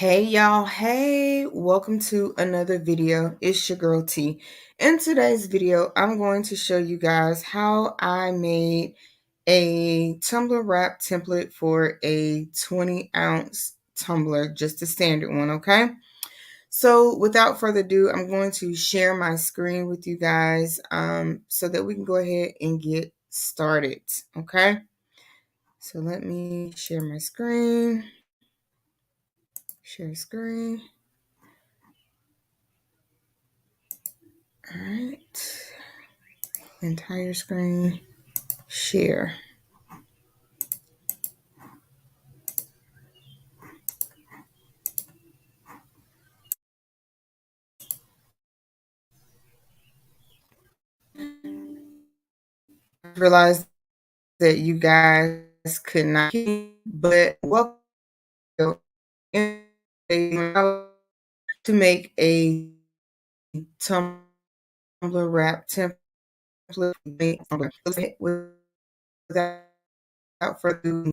Hey y'all, hey, welcome to another video. It's your girl T. In today's video, I'm going to show you guys how I made a tumbler wrap template for a 20-ounce tumbler, just a standard one, okay? So without further ado, I'm going to share my screen with you guys so that we can go ahead and get started, okay? So let me share my screen. Share screen. All right. Entire screen. Share. I realized that you guys could not hear me, but welcome to make a tumbler wrap template without further ado.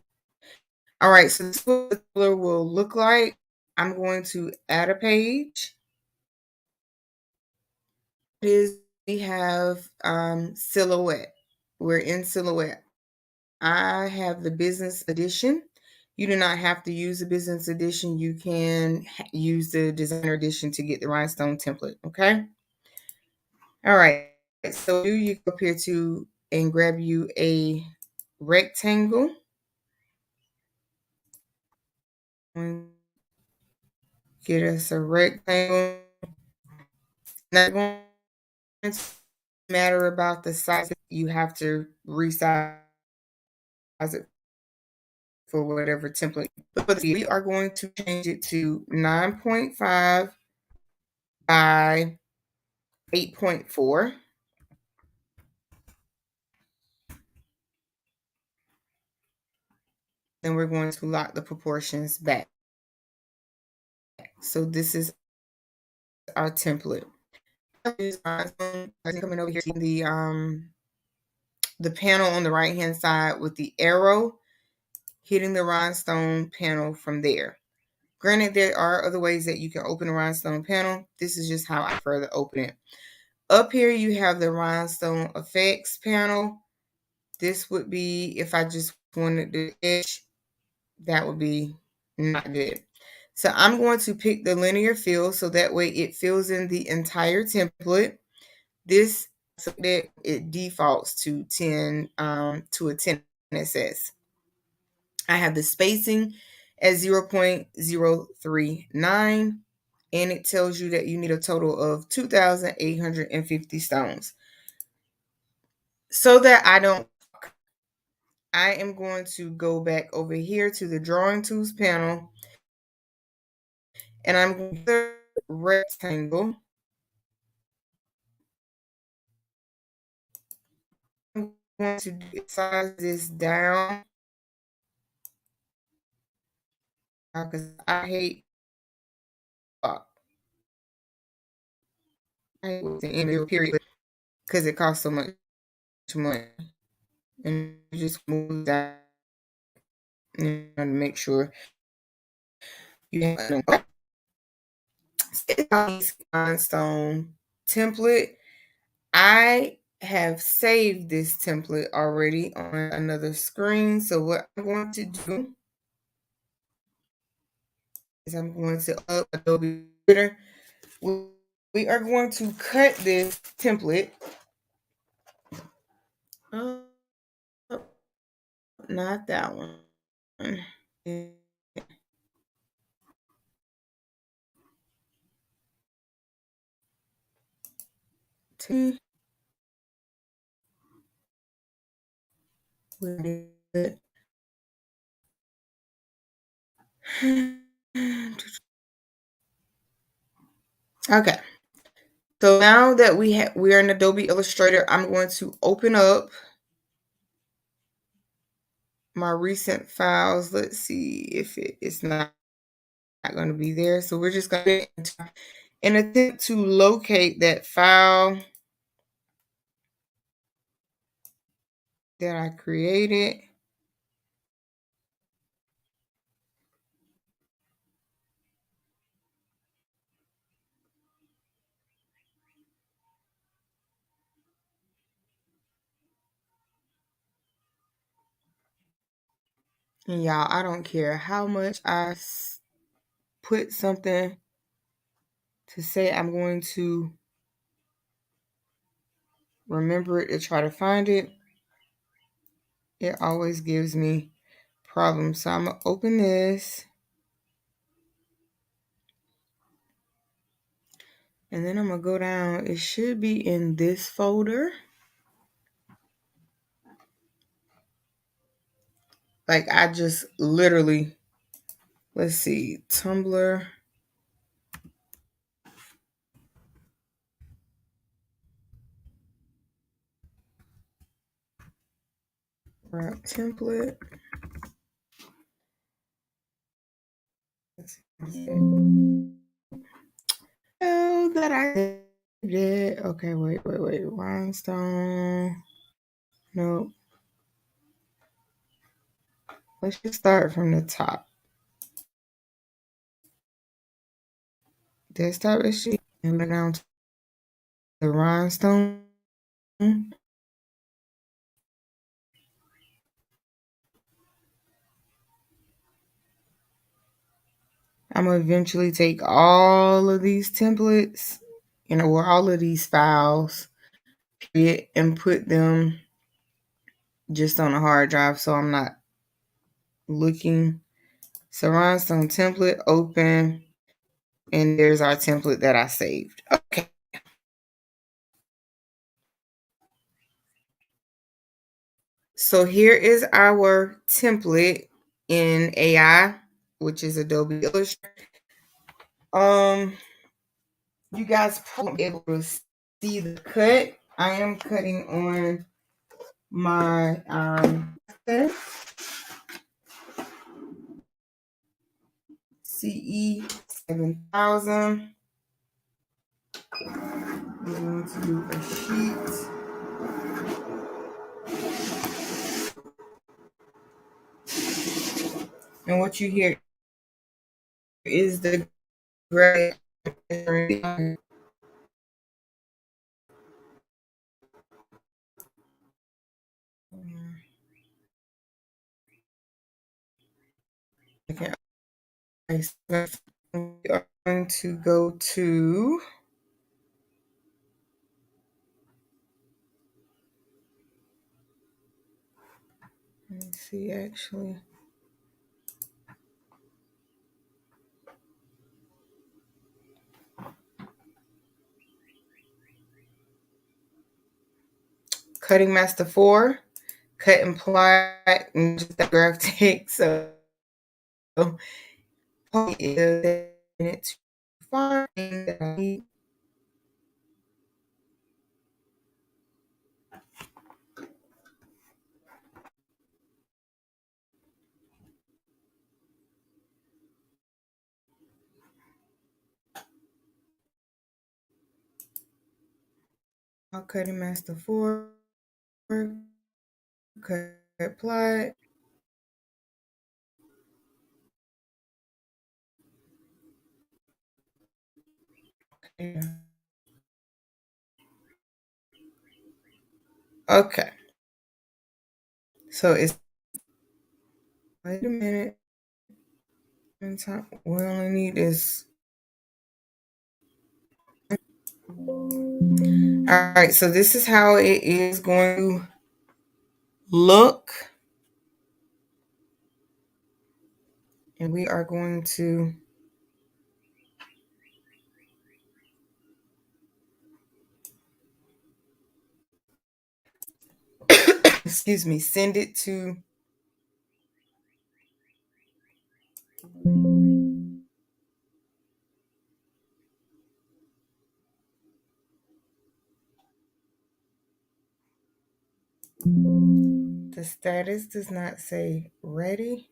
All right, so this is what the tumbler will look like. I'm going to add a page. We have silhouette. We're in silhouette. I have the business edition. You do not have to use the business edition. You can use the designer edition to get the rhinestone template. Okay. All right. So you go up here to and grab you a rectangle. Get us a rectangle. Not going to matter about the size. You have to resize it for whatever template. But we are going to change it to 9.5 by 8.4. Then we're going to lock the proportions back. So this is our template. Coming over here to the panel on the right hand side with the arrow hitting the rhinestone panel from there. Granted, there are other ways that you can open a rhinestone panel. This is just how I further open it. Up here you have the rhinestone effects panel. This would be if I just wanted the edge, that would be not good. So I'm going to pick the linear fill so that way it fills in the entire template. This so that it defaults to 10 to a 10 SS. I have the spacing at 0.039 and it tells you that you need a total of 2,850 stones. So that I am going to go back over here to the drawing tools panel and I'm going to the rectangle. I'm going to size this down because I hate the end of the period because it costs so much money. And just move that to make sure you have rhinestone template. I have saved this template already on another screen. So what I'm going to do is I'm going to up Adobe Reader. We are going to cut this template. Not that one. Okay. So now that we're in Adobe Illustrator, I'm going to open up my recent files. Let's see if it's not going to be there. So we're just going to an attempt to locate that file that I created. And y'all, I don't care how much I put something to say I'm going to remember it to try to find it. It always gives me problems. So I'm going to open this. And then I'm going to go down. It should be in this folder. Like I just literally, let's see, Tumbler. Wrap template. Oh, that I did. Okay, wait. Rhinestone. Nope. Let's just start from the top. Desktop issue. And go down to the rhinestone. I'm going to eventually take all of these templates, or all of these files, and put them just on a hard drive so I'm not looking. So rhinestone template, open, and there's our template that I saved. Okay. So here is our template in AI, which is Adobe Illustrator. You guys probably able to see the cut. I am cutting on my CE 7000. I'm going to do a sheet. And what you hear is the gray. Okay. So we are going to go to let's see actually. Cutting Master 4, cut and plot, and just that graphic. So it's fine that I need. I'll cutting Master 4, cut plot. Okay. So it's, wait a minute. We only need this. All right, so this is how it is going to look. And we are going to excuse me, send it to the status does not say ready.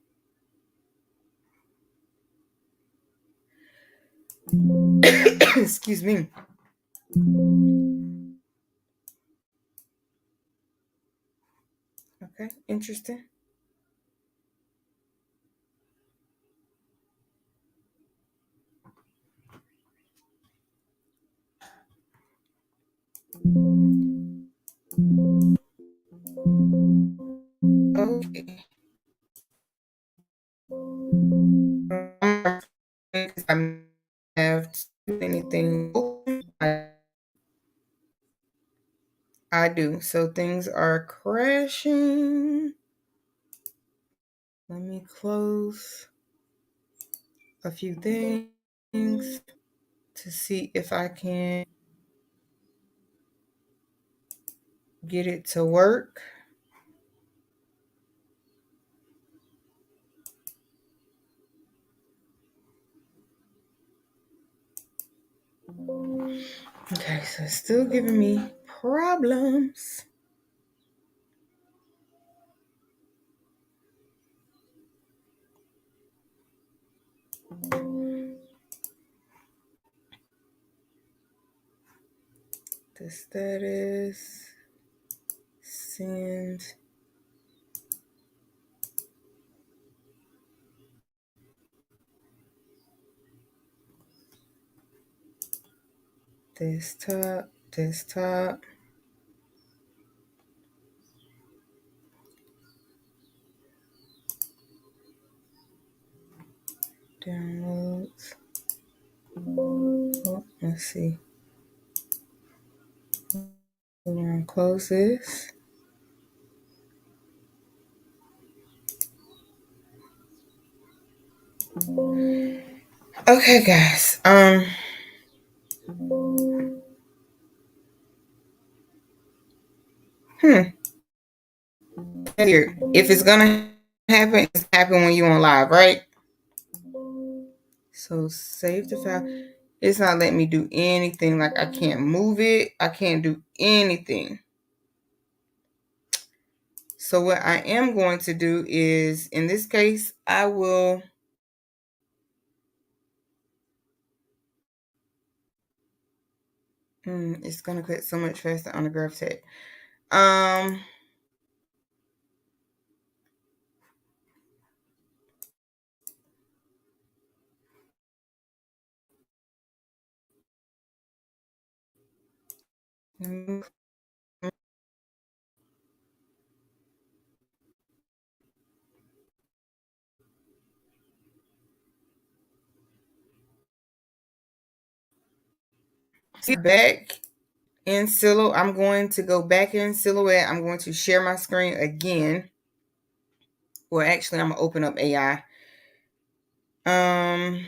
Excuse me. Okay, interesting. Okay. anything open, I do. So things are crashing. Let me close a few things to see if I can get it to work. Okay, so it's still giving me problems. The status, send. Desktop, desktop. Downloads. Oh, let's see. We're gonna close this. Okay, guys. Here, if it's gonna happen, it's happen when you're on live, right? So save the file. It's not letting me do anything. Like I can't move it. I can't do anything. So what I am going to do is, in this case, I will it's gonna cut so much faster on the GraphTech. Back in Silhouette. I'm going to go back in Silhouette. I'm going to share my screen again. Well, actually, I'm gonna open up AI. In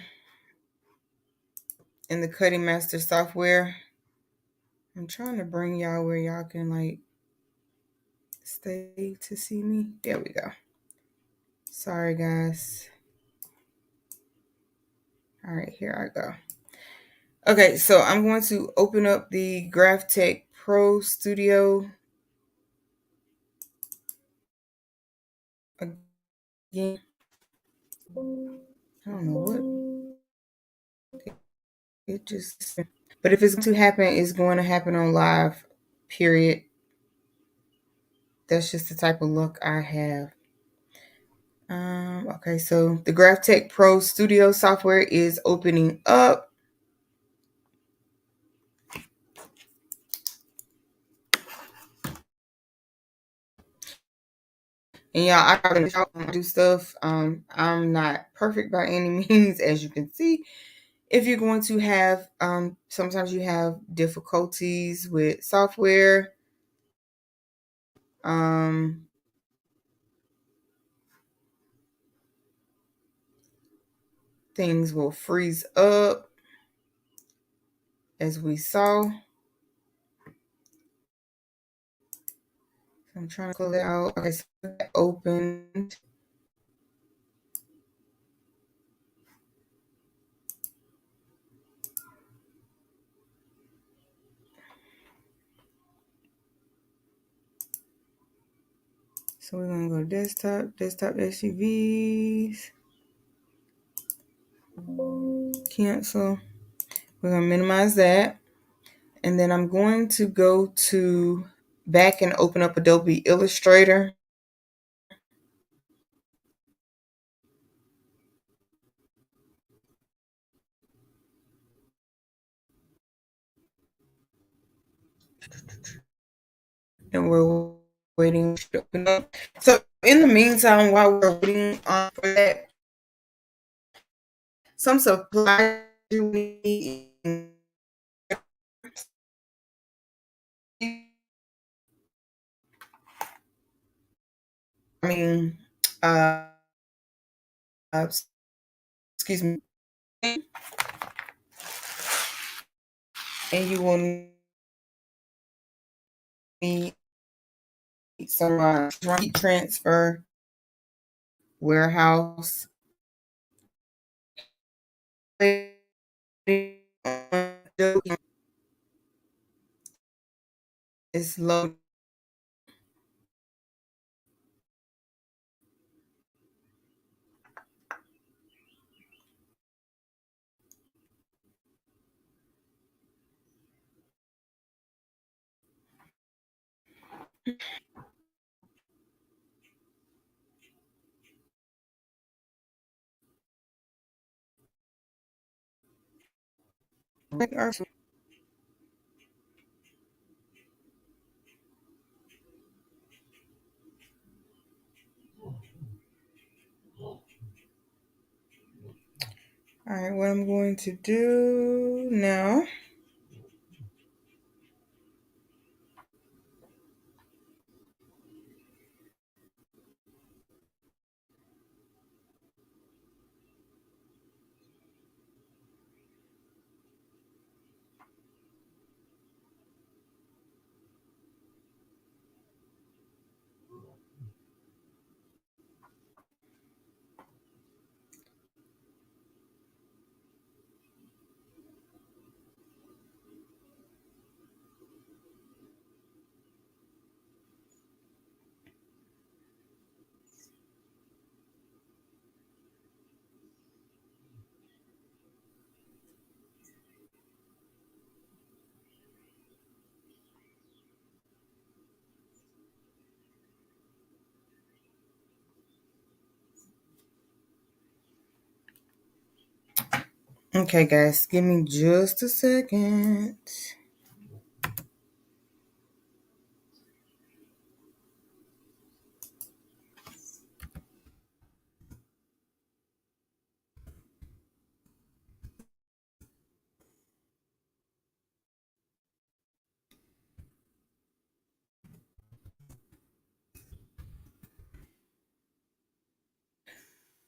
the Cutting Master software. I'm trying to bring y'all where y'all can like stay to see me. There we go. Sorry, guys. All right, here I go. Okay, so I'm going to open up the GraphTech Pro Studio again. I don't know what it just. But if it's going to happen, it's going to happen on live. Period. That's just the type of look I have. Okay, so the GraphTech Pro Studio software is opening up. And y'all, I gotta do stuff. I'm not perfect by any means, as you can see. If you're going to have, sometimes you have difficulties with software. Things will freeze up, as we saw. I'm trying to close it out. Okay, so that opened. So we're gonna go desktop SUVs, cancel. We're gonna minimize that. And then I'm going to go to back and open up Adobe Illustrator. And we're waiting to open up. So in the meantime, while we're waiting for that, some supplies you need I mean, uh, uh, excuse me, and you will need some heat transfer, warehouse. It's low. All right, what I'm going to do now. Okay, guys, give me just a second.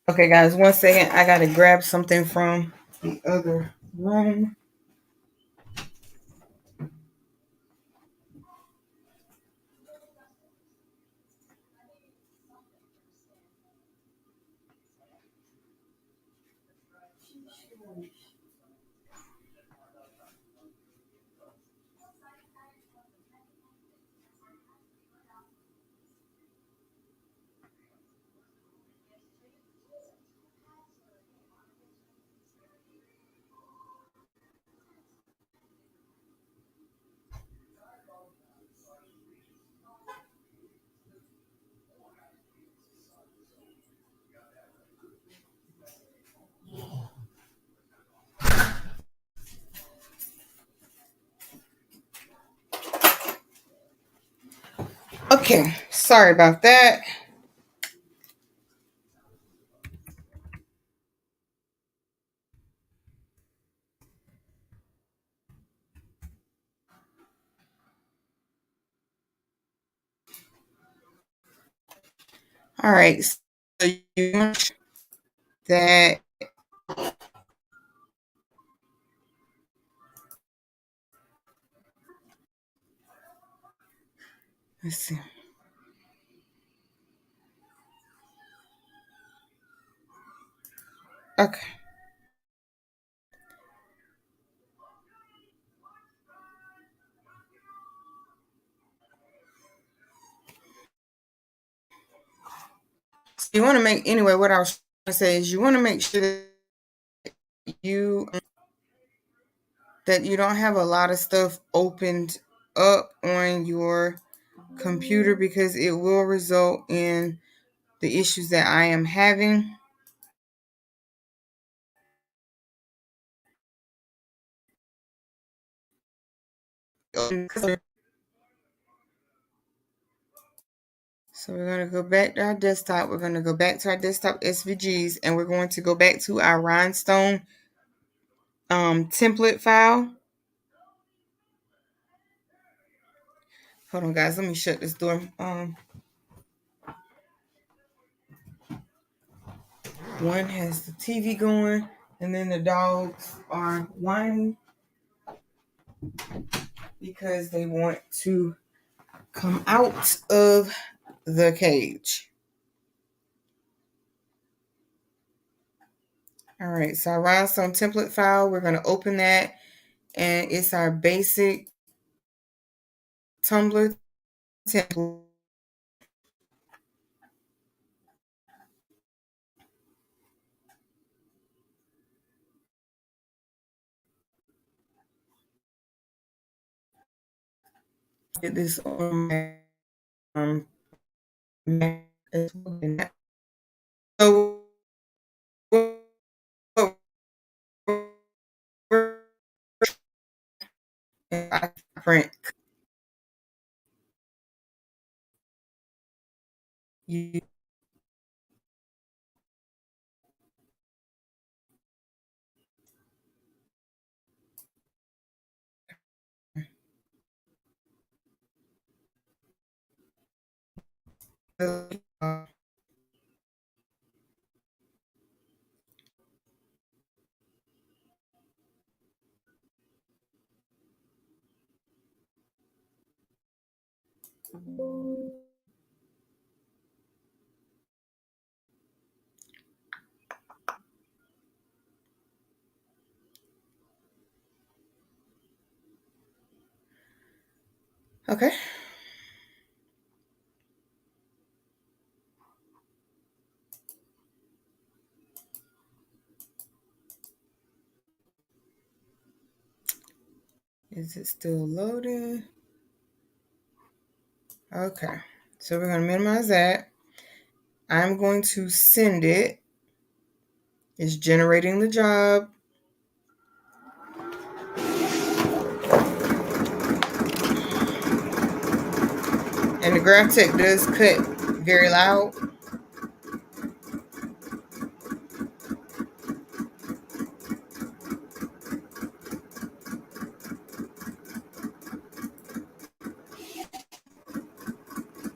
Okay, guys, 1 second. I gotta grab something from the other room. Okay, sorry about that. All right, so you want that. Let's see. Okay. So you want to make anyway. What I was trying to say is you want to make sure you that you don't have a lot of stuff opened up on your computer because it will result in the issues that I am having. So we're going to go back to our desktop. We're going to go back to our desktop SVGs and we're going to go back to our Rhinestone template file. Hold on, guys. Let me shut this door. One has the TV going, and then the dogs are whining because they want to come out of the cage. All right, so our Rhinestone template file, we're going to open that, and it's our basic Tumbler template. Get this on my Mac as well. So I print you. Okay. Is it still loading? Okay. So we're going to minimize that. I'm going to send it. It's generating the job. And the GraphTech does cut very loud.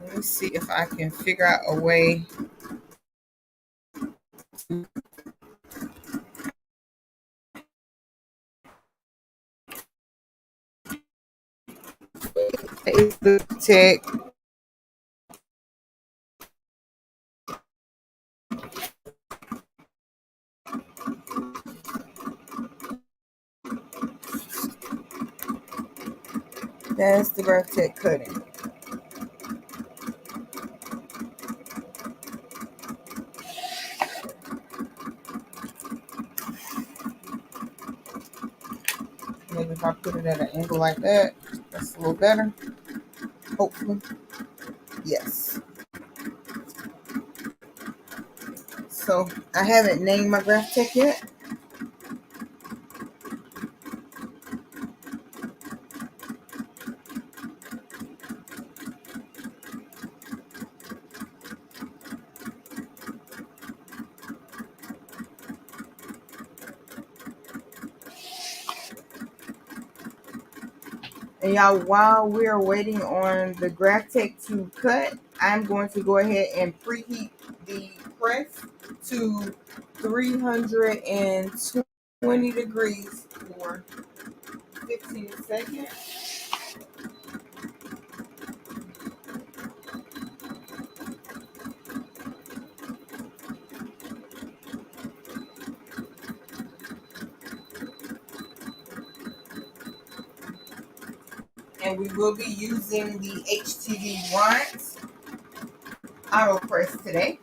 Let me see if I can figure out a way to Facebook tech. That's the GraphTech cutting. Maybe if I put it at an angle like that, that's a little better. Hopefully. Yes. So I haven't named my GraphTech yet. And y'all, while we're waiting on the GraphTech to cut, I'm going to go ahead and preheat the press to 320 degrees for 15 seconds. And we will be using the HTV Rhinestone auto press today.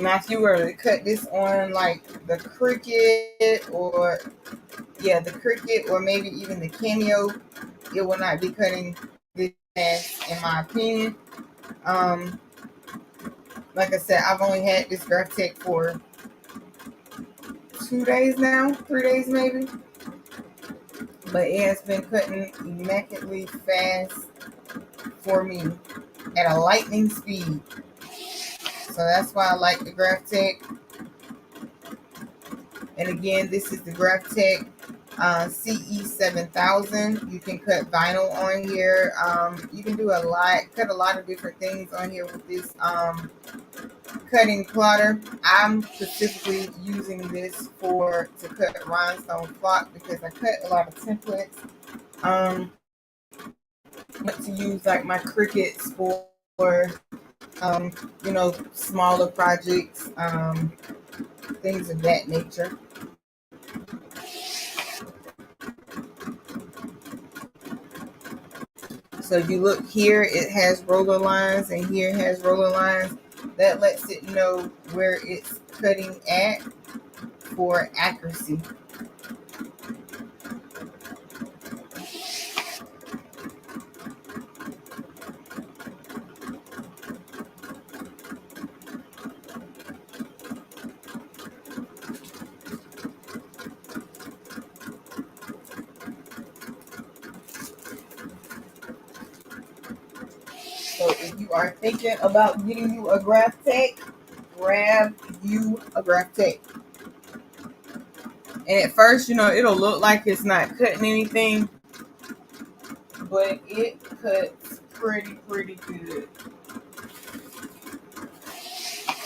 Now, if you were to cut this on like the Cricut or the Cricut or maybe even the Cameo, it will not be cutting this fast, in my opinion. Um, like I said, I've only had this Graph Tech for 2 days now, 3 days maybe, but it has been cutting immaculately fast for me at a lightning speed. So that's why I like the Graph Tech. And again, this is the Graph Tech CE7000. You can cut vinyl on here. You can do cut a lot of different things on here with this cutting plotter. I'm specifically using this to cut rhinestone clock because I cut a lot of templates. But to use like my Cricuts for smaller projects, things of that nature. So if you look here, it has roller lines, and here it has roller lines. That lets it know where it's cutting at for accuracy. So if you are thinking about getting you a Graph Tech, grab you a Graph Tech. And at first, it'll look like it's not cutting anything, but it cuts pretty good.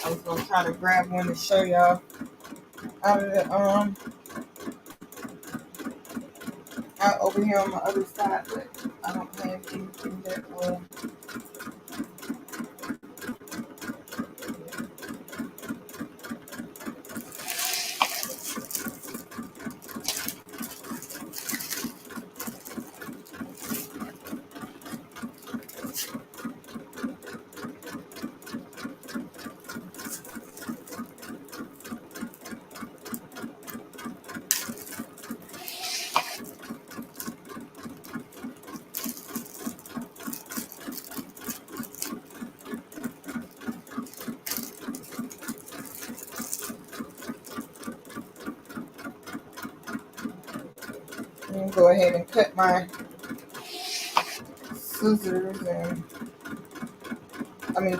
I was gonna try to grab one to show y'all out of the out over here on my other side, but I don't have anything that will. I'm gonna go ahead and cut my scissors and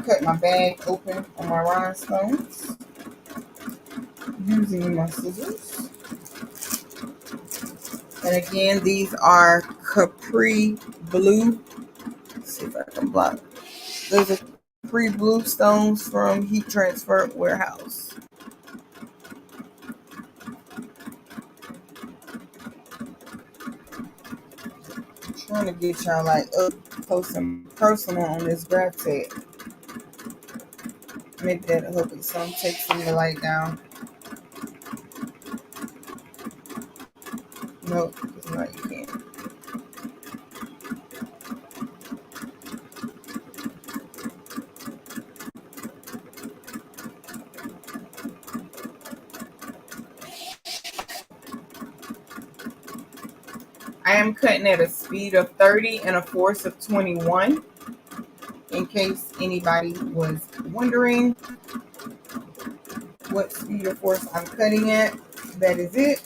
cut my bag open on my rhinestones using my scissors. And again, these are Capri Blue. Let's see if I can block. Those are Capri Blue stones from Heat Transfer Warehouse. I'm trying to get y'all like up close and personal on this Graph Tech. Maybe that'll help it some. Take some of the light down. Nope, it's not. You can't. I am cutting at a speed of 30 and a force of 21. In case anybody was wondering what speed or force I'm cutting at, that is it.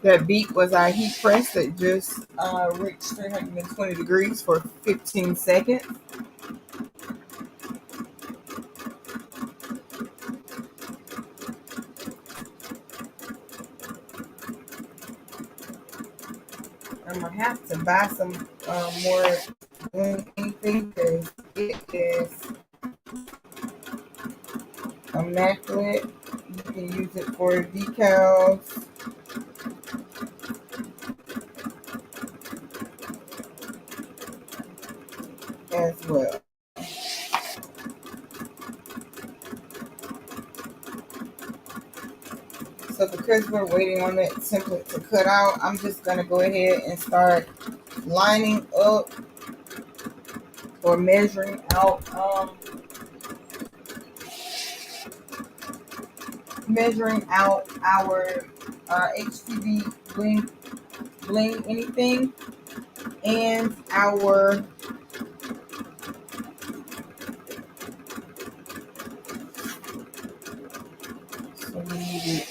That beep was our heat press that just reached 320 degrees for 15 seconds. I'm gonna have to buy some more anything because it is immaculate. You can use it for decals. As well. So because we're waiting on that template to cut out, I'm just going to go ahead and start lining up or measuring out our HTV bling anything and our so we need it.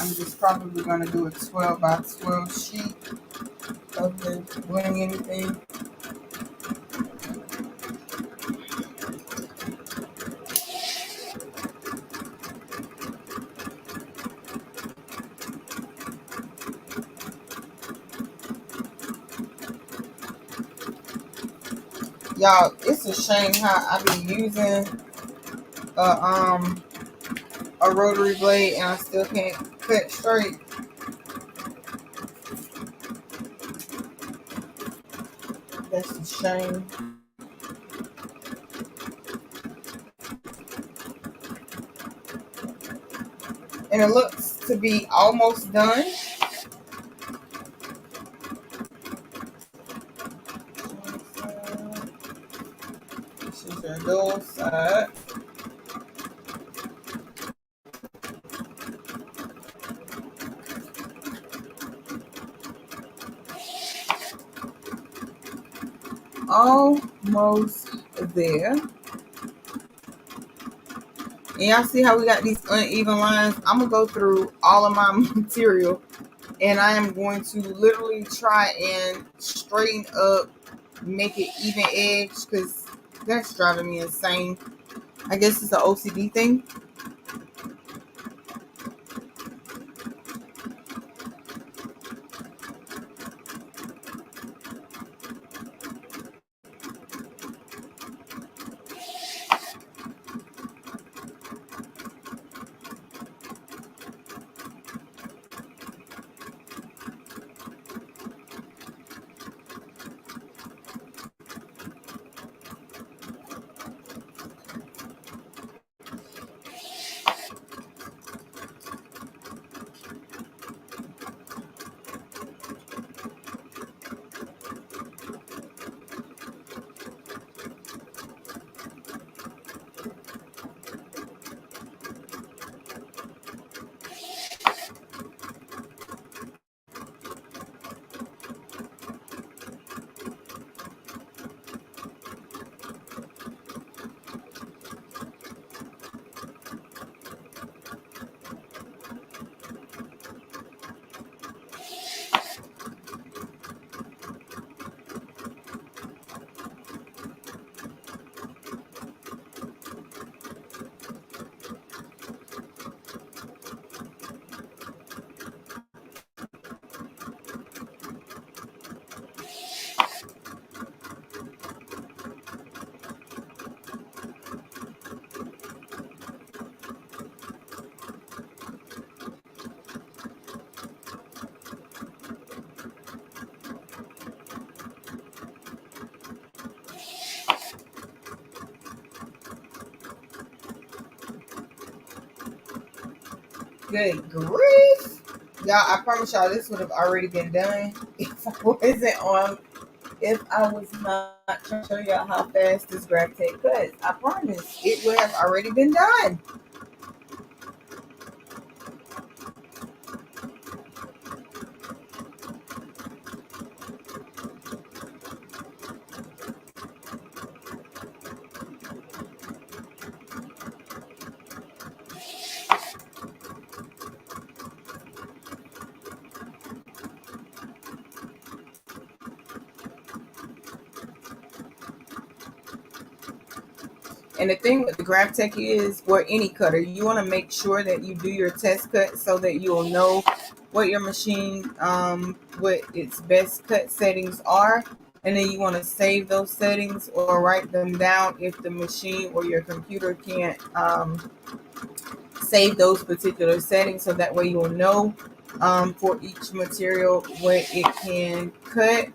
I'm just probably going to do a 12 by 12 sheet of the bling anything. Y'all, it's a shame how I be using a rotary blade and I still can't cut straight. That's a shame. And it looks to be almost done. This is your dual side. Almost there. And y'all see how we got these uneven lines? I'm going to go through all of my material and I am going to literally try and straighten up, make it even edge because that's driving me insane. I guess it's an OCD thing. Good grief. Y'all, I promise y'all this would have already been done if I was not trying to show y'all how fast this graph tape cuts. I promise it would have already been done. And the thing with the GrabTech is, or any cutter, you want to make sure that you do your test cut so that you'll know what your machine, what its best cut settings are. And then you want to save those settings or write them down if the machine or your computer can't save those particular settings, so that way you'll know for each material what it can cut.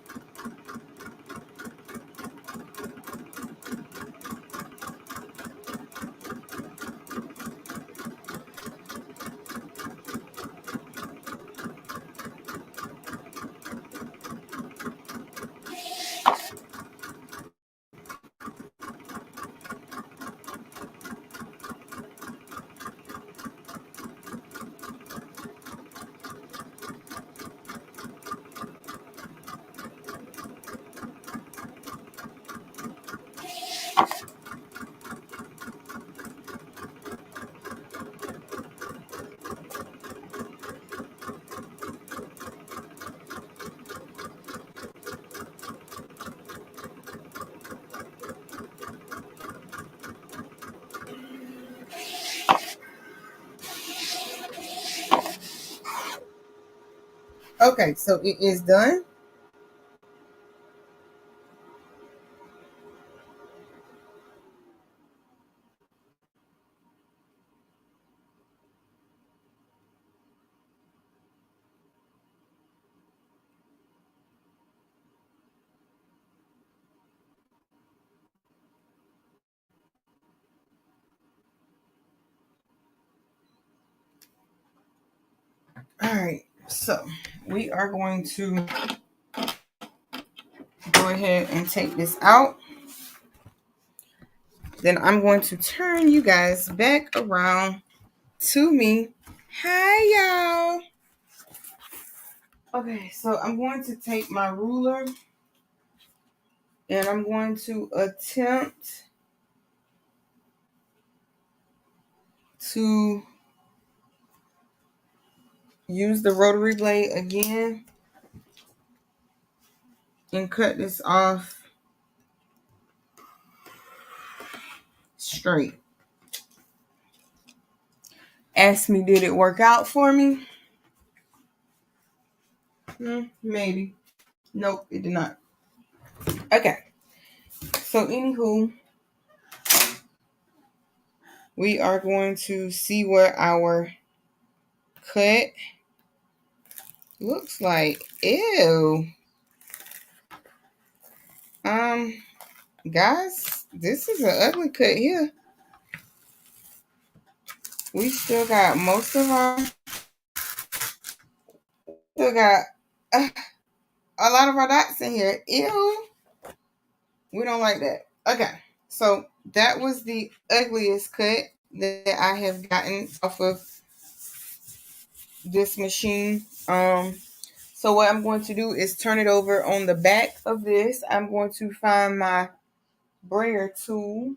Okay, so it is done. All right, so we are going to go ahead and take this out. Then I'm going to turn you guys back around to me. Hi, y'all. Okay, so I'm going to take my ruler and I'm going to attempt to use the rotary blade again and cut this off straight. Ask me, did it work out for me? Maybe. Nope, it did not. Okay. So, anywho, we are going to see what our cut looks like. Ew. Guys, this is an ugly cut here. We still got most of our, still got a lot of our dots in here. Ew. We don't like that. Okay. So that was the ugliest cut that I have gotten off of this machine. So what I'm going to do is turn it over on the back of this. I'm going to find my brayer tool,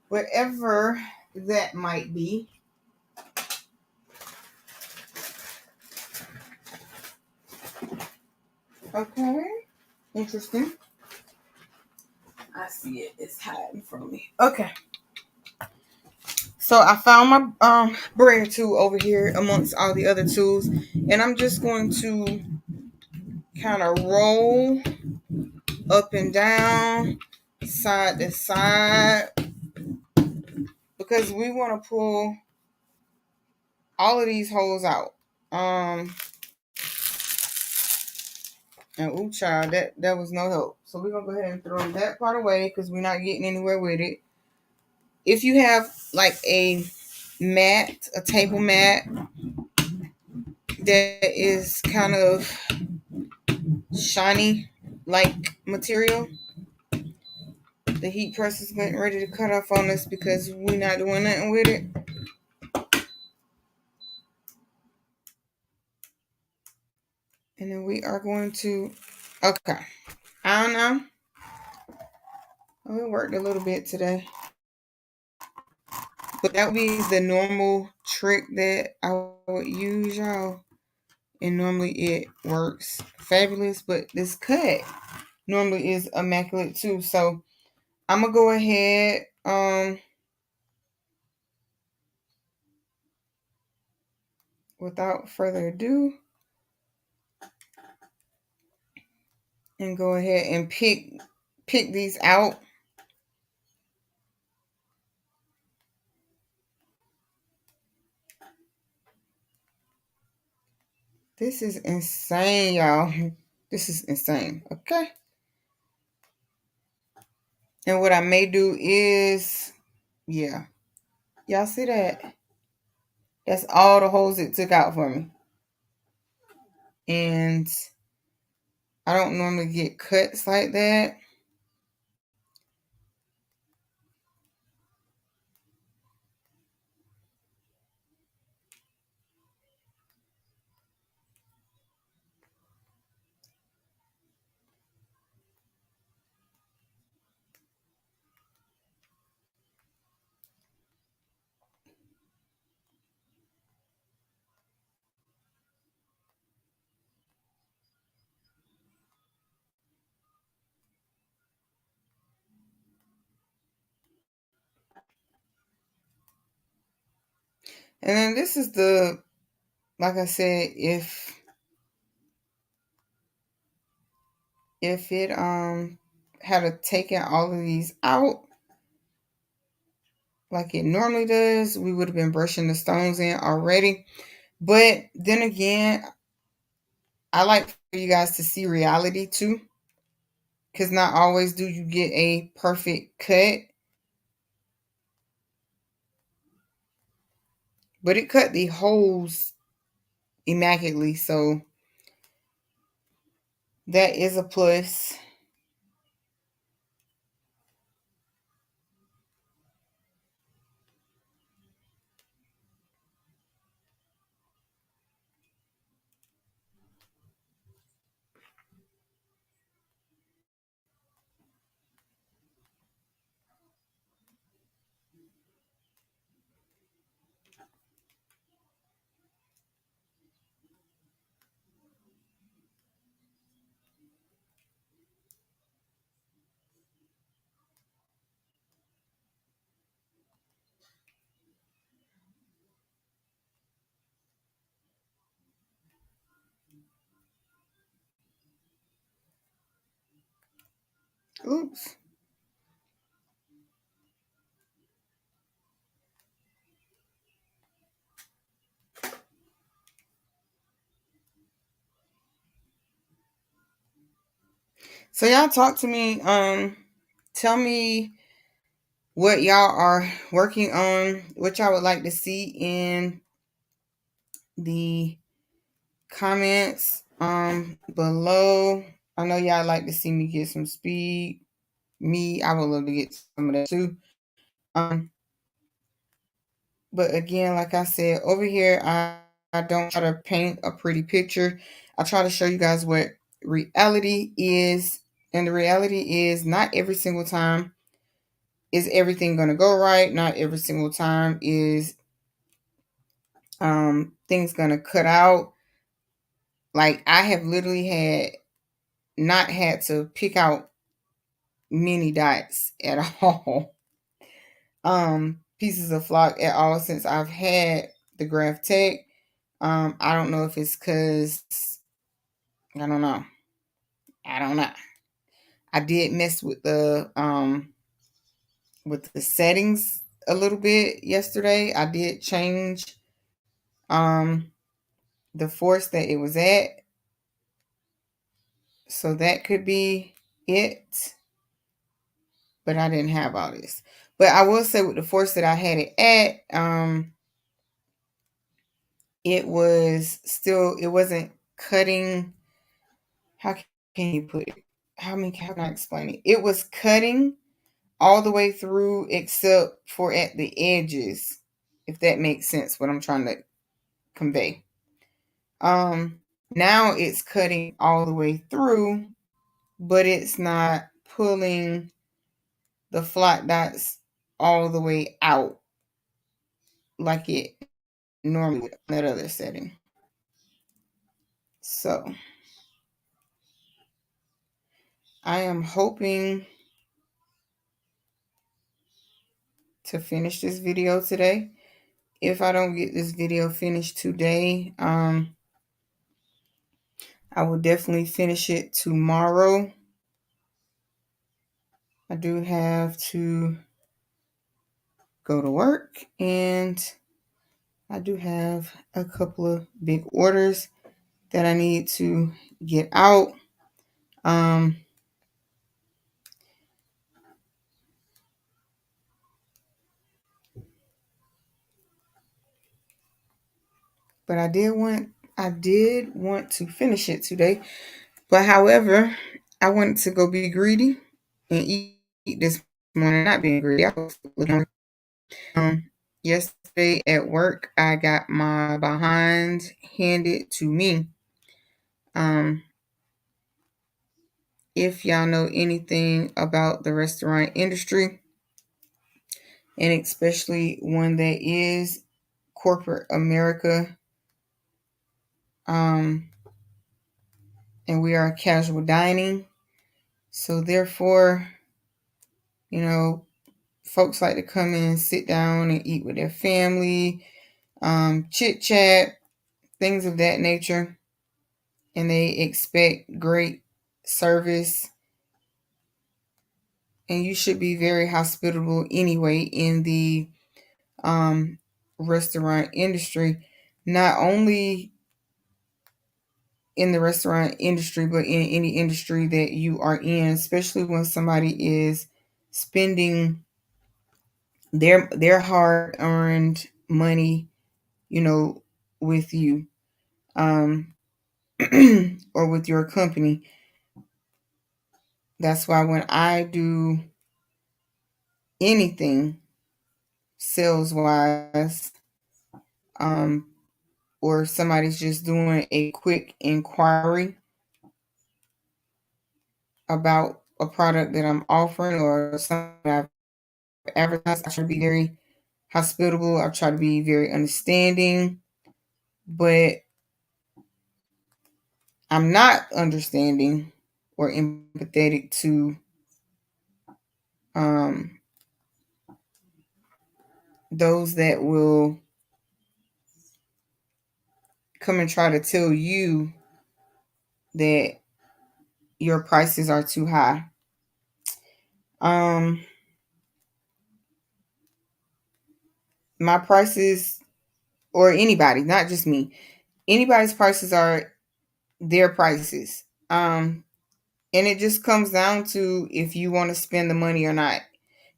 whatever that might be. Okay, interesting. I see it. It's hiding from me. Okay. So I found my brayer tool over here amongst all the other tools, and I'm just going to kind of roll up and down, side to side, because we want to pull all of these holes out. And ooh, child, that was no help. So we're gonna go ahead and throw that part away because we're not getting anywhere with it. If you have like a mat, a table mat that is kind of shiny like material, the heat press is getting ready to cut off on us because we're not doing nothing with it. And then we are going to, okay, I don't know. Oh, it worked a little bit today. But that would be the normal trick that I would use, y'all. And normally it works fabulous. But this cut normally is immaculate too. So I'm gonna go ahead without further ado and go ahead and pick these out. This is insane, y'all. This is insane. Okay. And what I may do is, yeah. Y'all see that? That's all the holes it took out for me. And I don't normally get cuts like that. And then this is the, like I said, if it had taken all of these out like it normally does, we would have been brushing the stones in already. But then again, I like for you guys to see reality too, because not always do you get a perfect cut. But it cut the holes immaculately, so that is a plus. Oops. So y'all talk to me. Tell me what y'all are working on, what y'all would like to see in the comments below. I know y'all like to see me get some speed. I would love to get some of that too. But again, like I said, over here, I don't try to paint a pretty picture. I try to show you guys what reality is. And the reality is not every single time is everything going to go right. Not every single time is things going to cut out. Like I have literally not had to pick out many dots at all. Pieces of flock at all since I've had the Graph Tech. I don't know if it's because I don't know. I don't know. I did mess with the settings a little bit yesterday. I did change um the force that it was at. So that could be it. But I didn't have all this. But I will say with the force that I had it at, it wasn't cutting. How can you put it? How can I explain it? It was cutting all the way through except for at the edges, if that makes sense what I'm trying to convey. Now it's cutting all the way through, but it's not pulling the flat dots all the way out like it normally would on that other setting. So I am hoping to finish this video today. If I don't get this video finished today, I will definitely finish it tomorrow. I do have to go to work, and I do have a couple of big orders that I need to get out. But I did want to finish it today. But however, I wanted to go be greedy and eat this morning. Not being greedy, I was looking. Yesterday at work, I got my behind handed to me. If y'all know anything about the restaurant industry, and especially one that is corporate America, and we are casual dining, so therefore, folks like to come in, sit down, and eat with their family, chit chat, things of that nature, and they expect great service. And you should be very hospitable anyway in the restaurant industry, not only in the restaurant industry, but in any industry that you are in, especially when somebody is spending their hard earned money, with you, or with your company. That's why when I do anything sales wise, or somebody's just doing a quick inquiry about a product that I'm offering or something I've advertised, I try to be very hospitable. I try to be very understanding, but I'm not understanding or empathetic to those that will come and try to tell you that your prices are too high. My prices, or anybody, not just me, anybody's prices are their prices. And it just comes down to if you want to spend the money or not.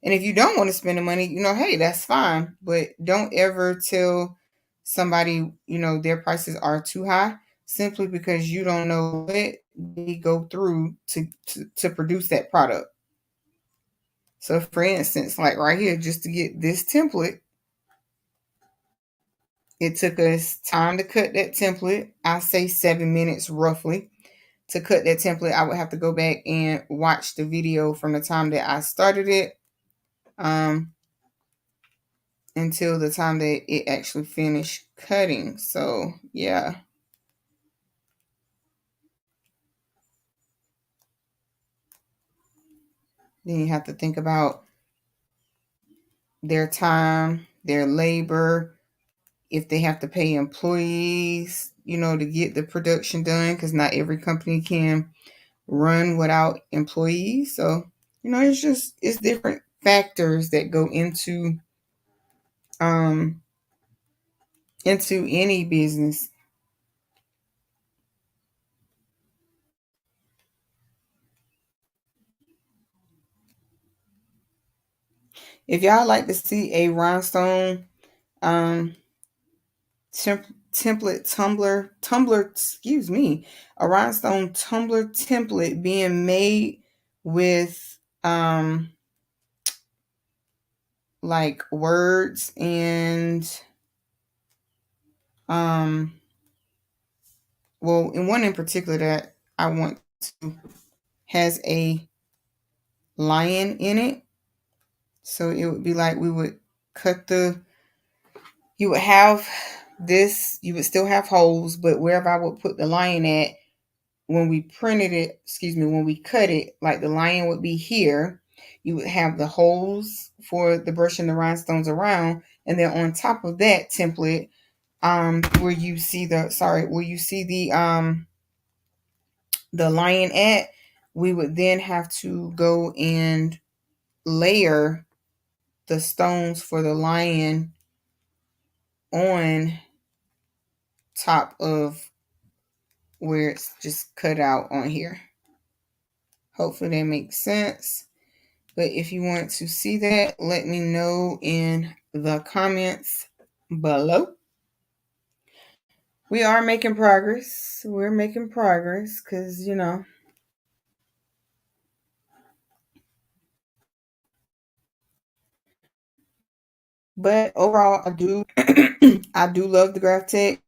And if you don't want to spend the money, hey, that's fine. But don't ever tell somebody, their prices are too high simply because you don't know what they go through to produce that product. So for instance, like right here, just to get this template, it took us time to cut that template. I say 7 minutes roughly. To cut that template, I would have to go back and watch the video from the time that I started it until the time that it actually finished cutting. So yeah. Then you have to think about their time, their labor, if they have to pay employees, to get the production done, because not every company can run without employees. So, it's different factors that go into any business. If y'all like to see a rhinestone um template tumbler, excuse me, a rhinestone tumbler template being made with like words and well, in one in particular that I want to has a lion in it. So it would be like we would cut you would have this, you would still have holes, but wherever I would put the lion at, when we cut it, like the lion would be here. You would have the holes for the brushing the rhinestones around, and then on top of that template, where you see the lion at, we would then have to go and layer the stones for the lion on top of where it's just cut out on here. Hopefully that makes sense. But if you want to see that, let me know in the comments below. We are making progress. We're making progress because, but overall, I do I do love the graph tech.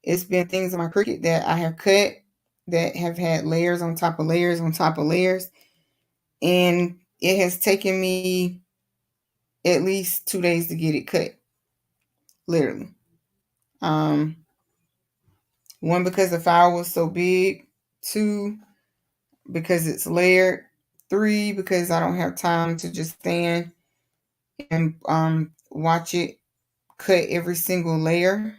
It's been things in my Cricut that I have cut that have had layers on top of layers on top of layers, and it has taken me at least 2 days to get it cut, literally. One, because the file was so big. Two, because it's layered. Three, because I don't have time to just stand and watch it cut every single layer.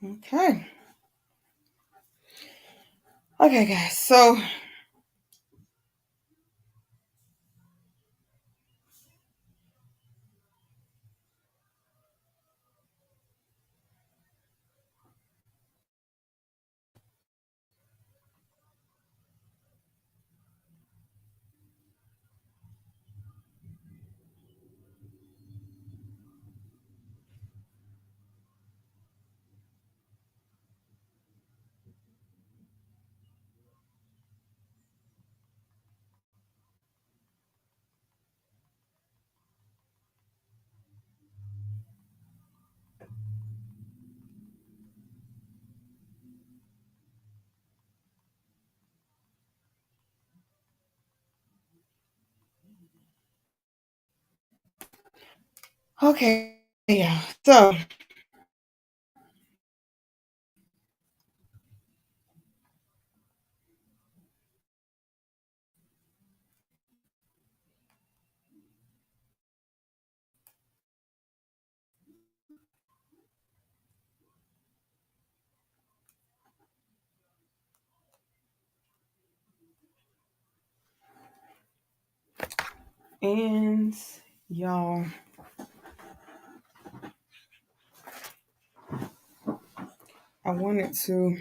Okay. Okay, guys. So okay, yeah. So and y'all, I wanted to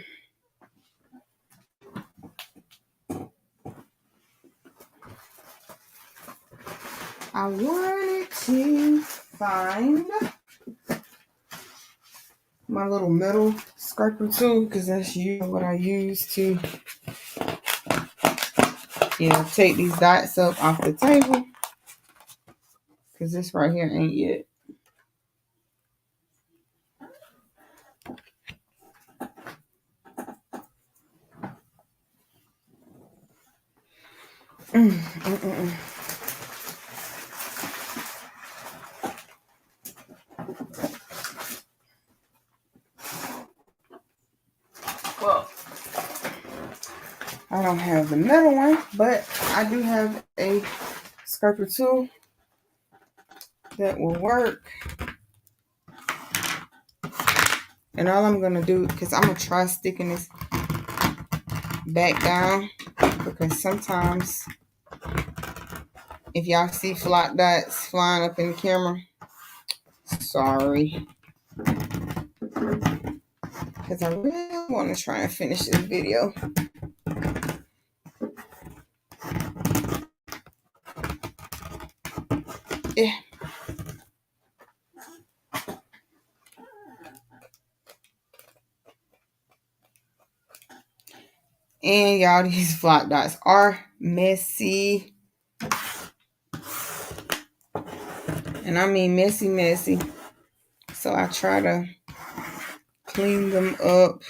find my little metal scraper tool, because that's usually what I use to, take these dots up off the table, because this right here ain't yet. Well, I don't have the metal one, but I do have a scraper tool that will work. And all I'm going to do, because I'm going to try sticking this back down, because sometimes if y'all see flat dots flying up in the camera, sorry. because I really want to try and finish this video. Yeah. And y'all, these flock dots are messy. And I mean messy, messy. So I try to clean them up.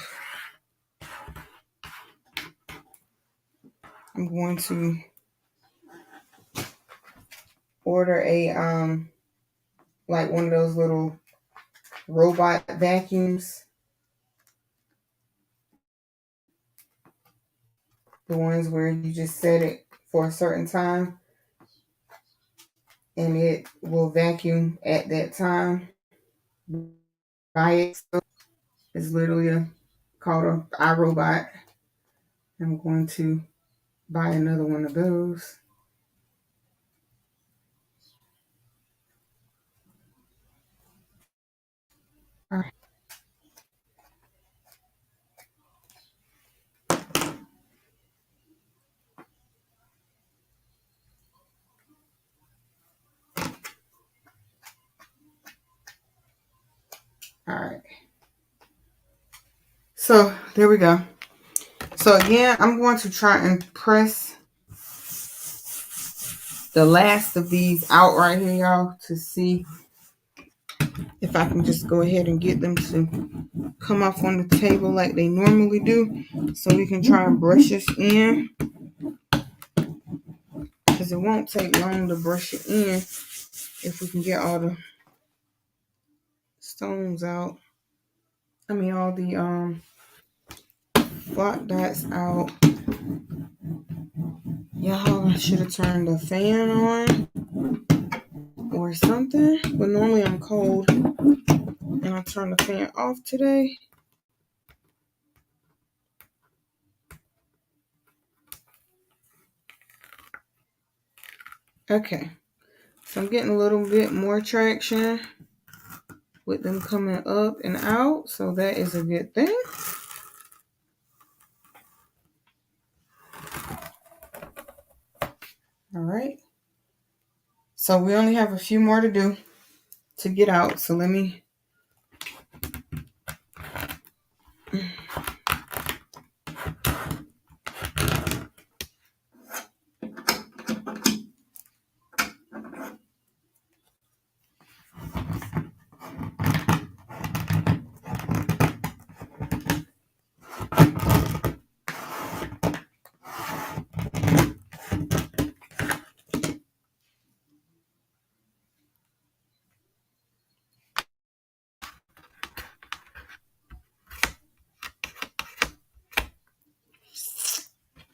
I'm going to order a like one of those little robot vacuums. The ones where you just set it for a certain time and it will vacuum at that time. Buy it. It's literally called a iRobot. I'm going to buy another one of those. All right. All right. So there we go. So again, I'm going to try and press the last of these out right here, y'all, to see if I can just go ahead and get them to come off on the table like they normally do, so we can try and brush this in, because it won't take long to brush it in if we can get all the stones out. I mean all the block dots out. Y'all, I should have turned the fan on or something, but normally I'm cold and I turned the fan off today. Okay, so I'm getting a little bit more traction with them coming up and out, so that is a good thing. All right, so we only have a few more to do to get out, so let me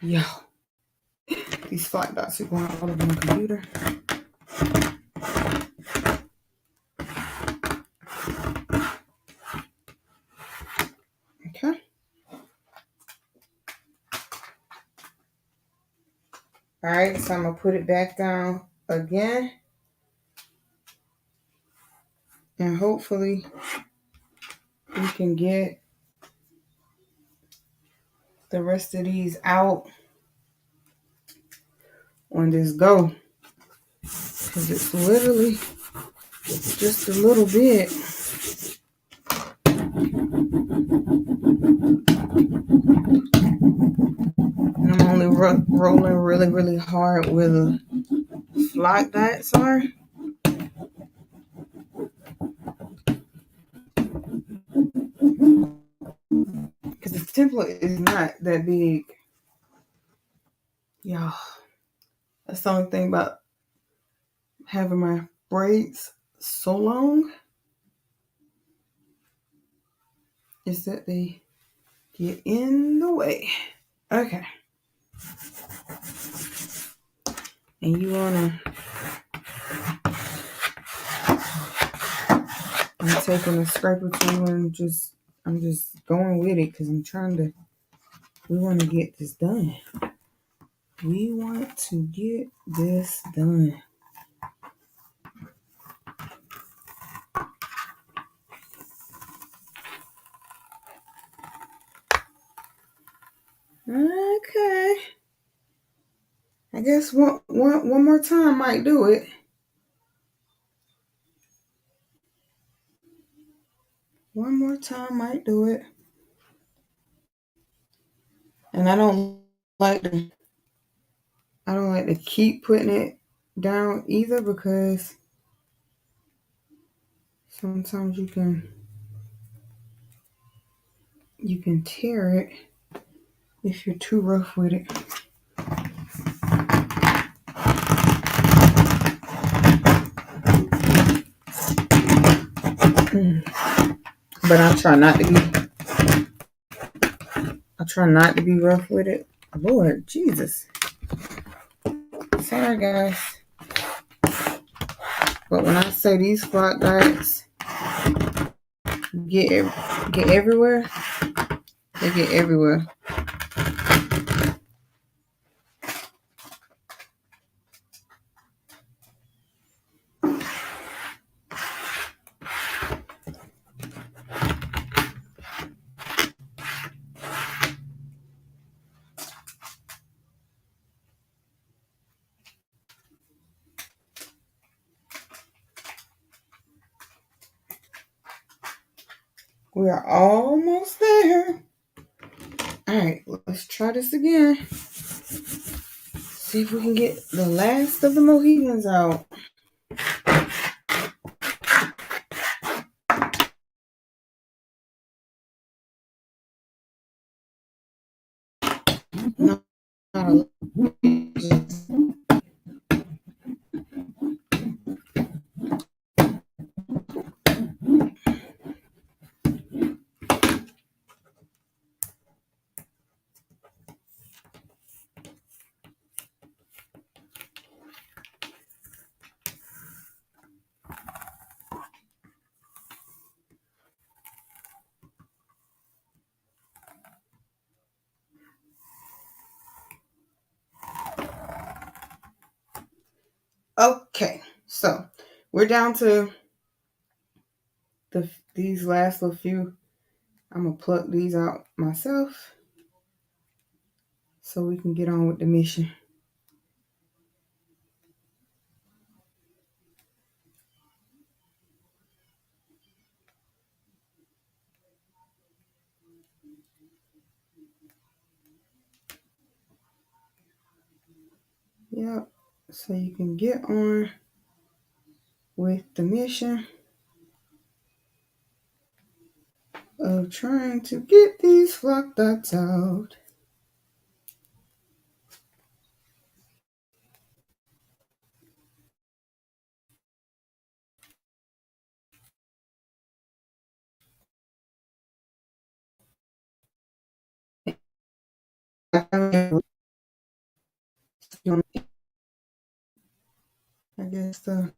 yo, these flat dots are going all over my computer. Okay. All right, so I'm gonna put it back down again, and hopefully we can get the rest of these out on this go, because it's literally just a little bit. And I'm only rolling really, really hard with a flock dots are. Because the template is not that big. Y'all, that's the only thing about having my braids so long, is that they get in the way. Okay. And you wanna, I'm taking a scraper tool and I'm just going with it because we want to get this done. We want to get this done. Okay. I guess one more time might do it. One more time might do it. And like to I don't like to keep putting it down either, because sometimes you can tear it if you're too rough with it. But I try not to be rough with it. Lord Jesus. Sorry guys. But when I say these flock diets get everywhere, they get everywhere. We are almost there. All right, let's try this again. See if we can get the last of the Mohegans out. Not a Okay, so we're down to these last little few. I'm gonna pluck these out myself so we can get on with the mission. Yep, so you can get on with the mission of trying to get these flock dots out. I guess the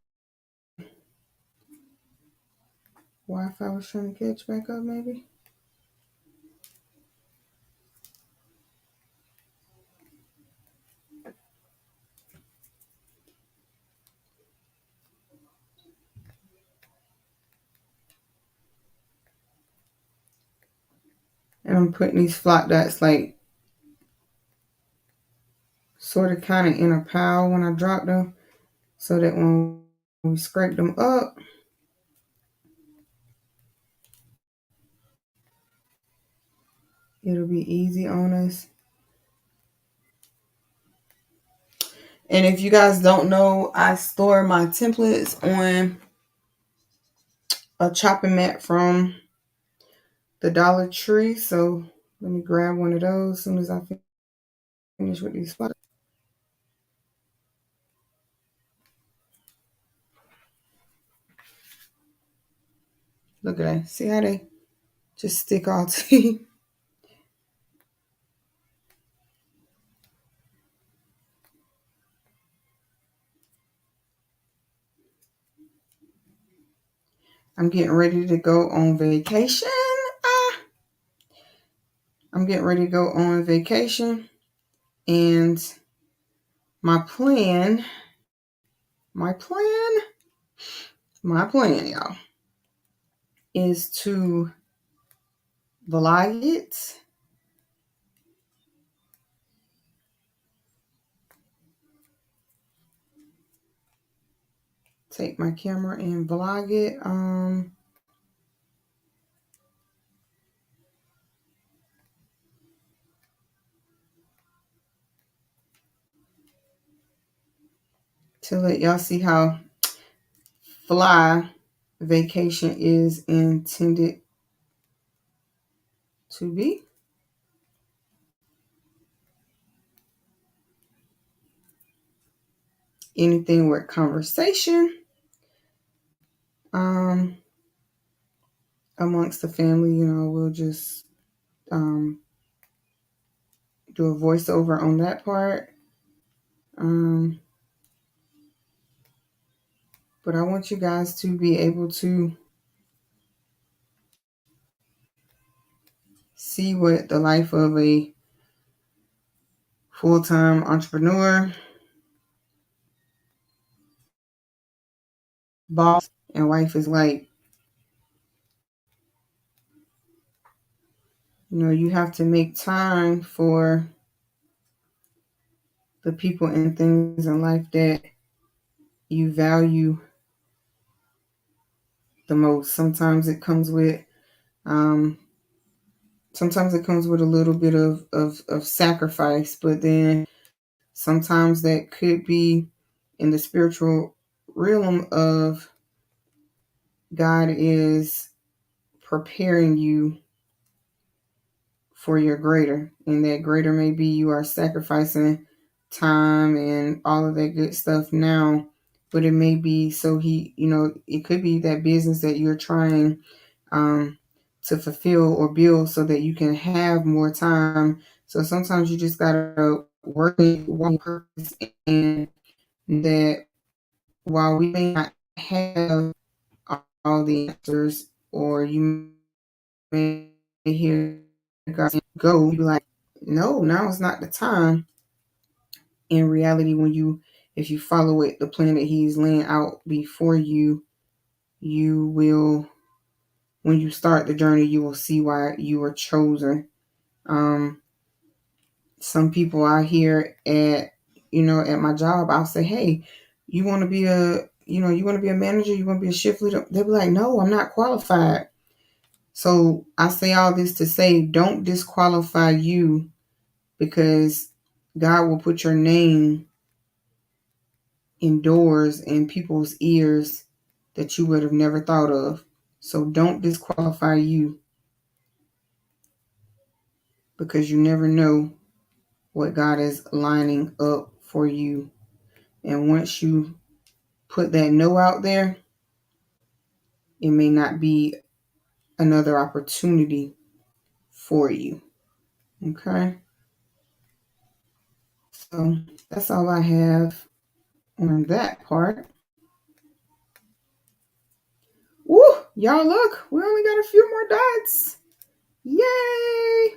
Wi-Fi was trying to catch back up, maybe. And I'm putting these flock dots like sort of kind of in a pile when I drop them, so that when we scrape them up, it'll be easy on us. And if you guys don't know, I store my templates on a chopping mat from the Dollar Tree. So let me grab one of those as soon as I finish with these spots. Look at that. See how they just stick all to you? I'm getting ready to go on vacation. I'm getting ready to go on vacation. And my plan, y'all, is to vlog it take my camera and vlog it. To let y'all see how fly vacation is intended to be. Anything with conversation amongst the family, we'll just do a voiceover on that part. But I want you guys to be able to see what the life of a full-time entrepreneur, boss, and wife is like. You have to make time for the people and things in life that you value the most. Sometimes it comes with a little bit of sacrifice, but then sometimes that could be in the spiritual realm of God is preparing you for your greater. And that greater may be you are sacrificing time and all of that good stuff now, but it may be so it could be that business that you're trying to fulfill or build so that you can have more time. So sometimes you just gotta work one purpose, and that while we may not have all the answers, or you may hear God go, you be like, no, now is not the time. In reality, if you follow it, the plan that He's laying out before you, you will, when you start the journey, you will see why you were chosen. Some people out here at my job, I'll say, hey, you want to be a manager, you want to be a shift leader? They'll be like, no, I'm not qualified. So I say all this to say, don't disqualify you, because God will put your name in doors and people's ears that you would have never thought of. So don't disqualify you, because you never know what God is lining up for you. And once you put that no out there, it may not be another opportunity for you. Okay? So that's all I have on that part. Woo! Y'all look, we only got a few more dots. Yay!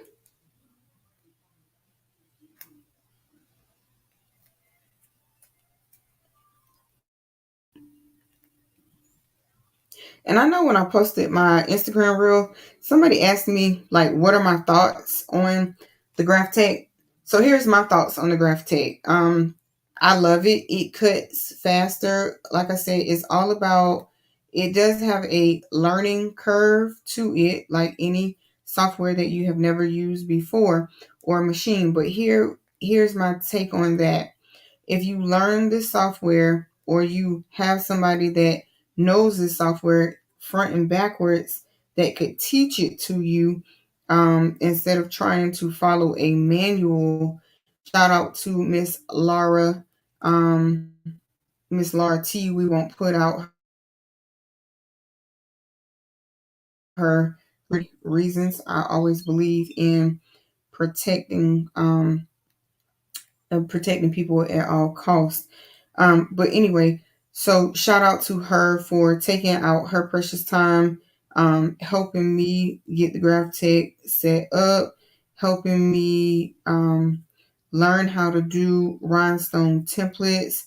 And I know when I posted my Instagram reel, somebody asked me, like, what are my thoughts on the graph tag? So here's my thoughts on the graph tag. I love it. It cuts faster. Like I said, it's all about, it does have a learning curve to it, like any software that you have never used before or a machine. But here's my take on that. If you learn this software, or you have somebody that knows this software front and backwards that could teach it to you, instead of trying to follow a manual. Shout out to Miss Laura, Miss Laura T. We won't put out her reasons. I always believe in protecting protecting people at all costs. But anyway, so shout out to her for taking out her precious time, helping me get the graph tag set up, helping me learn how to do rhinestone templates.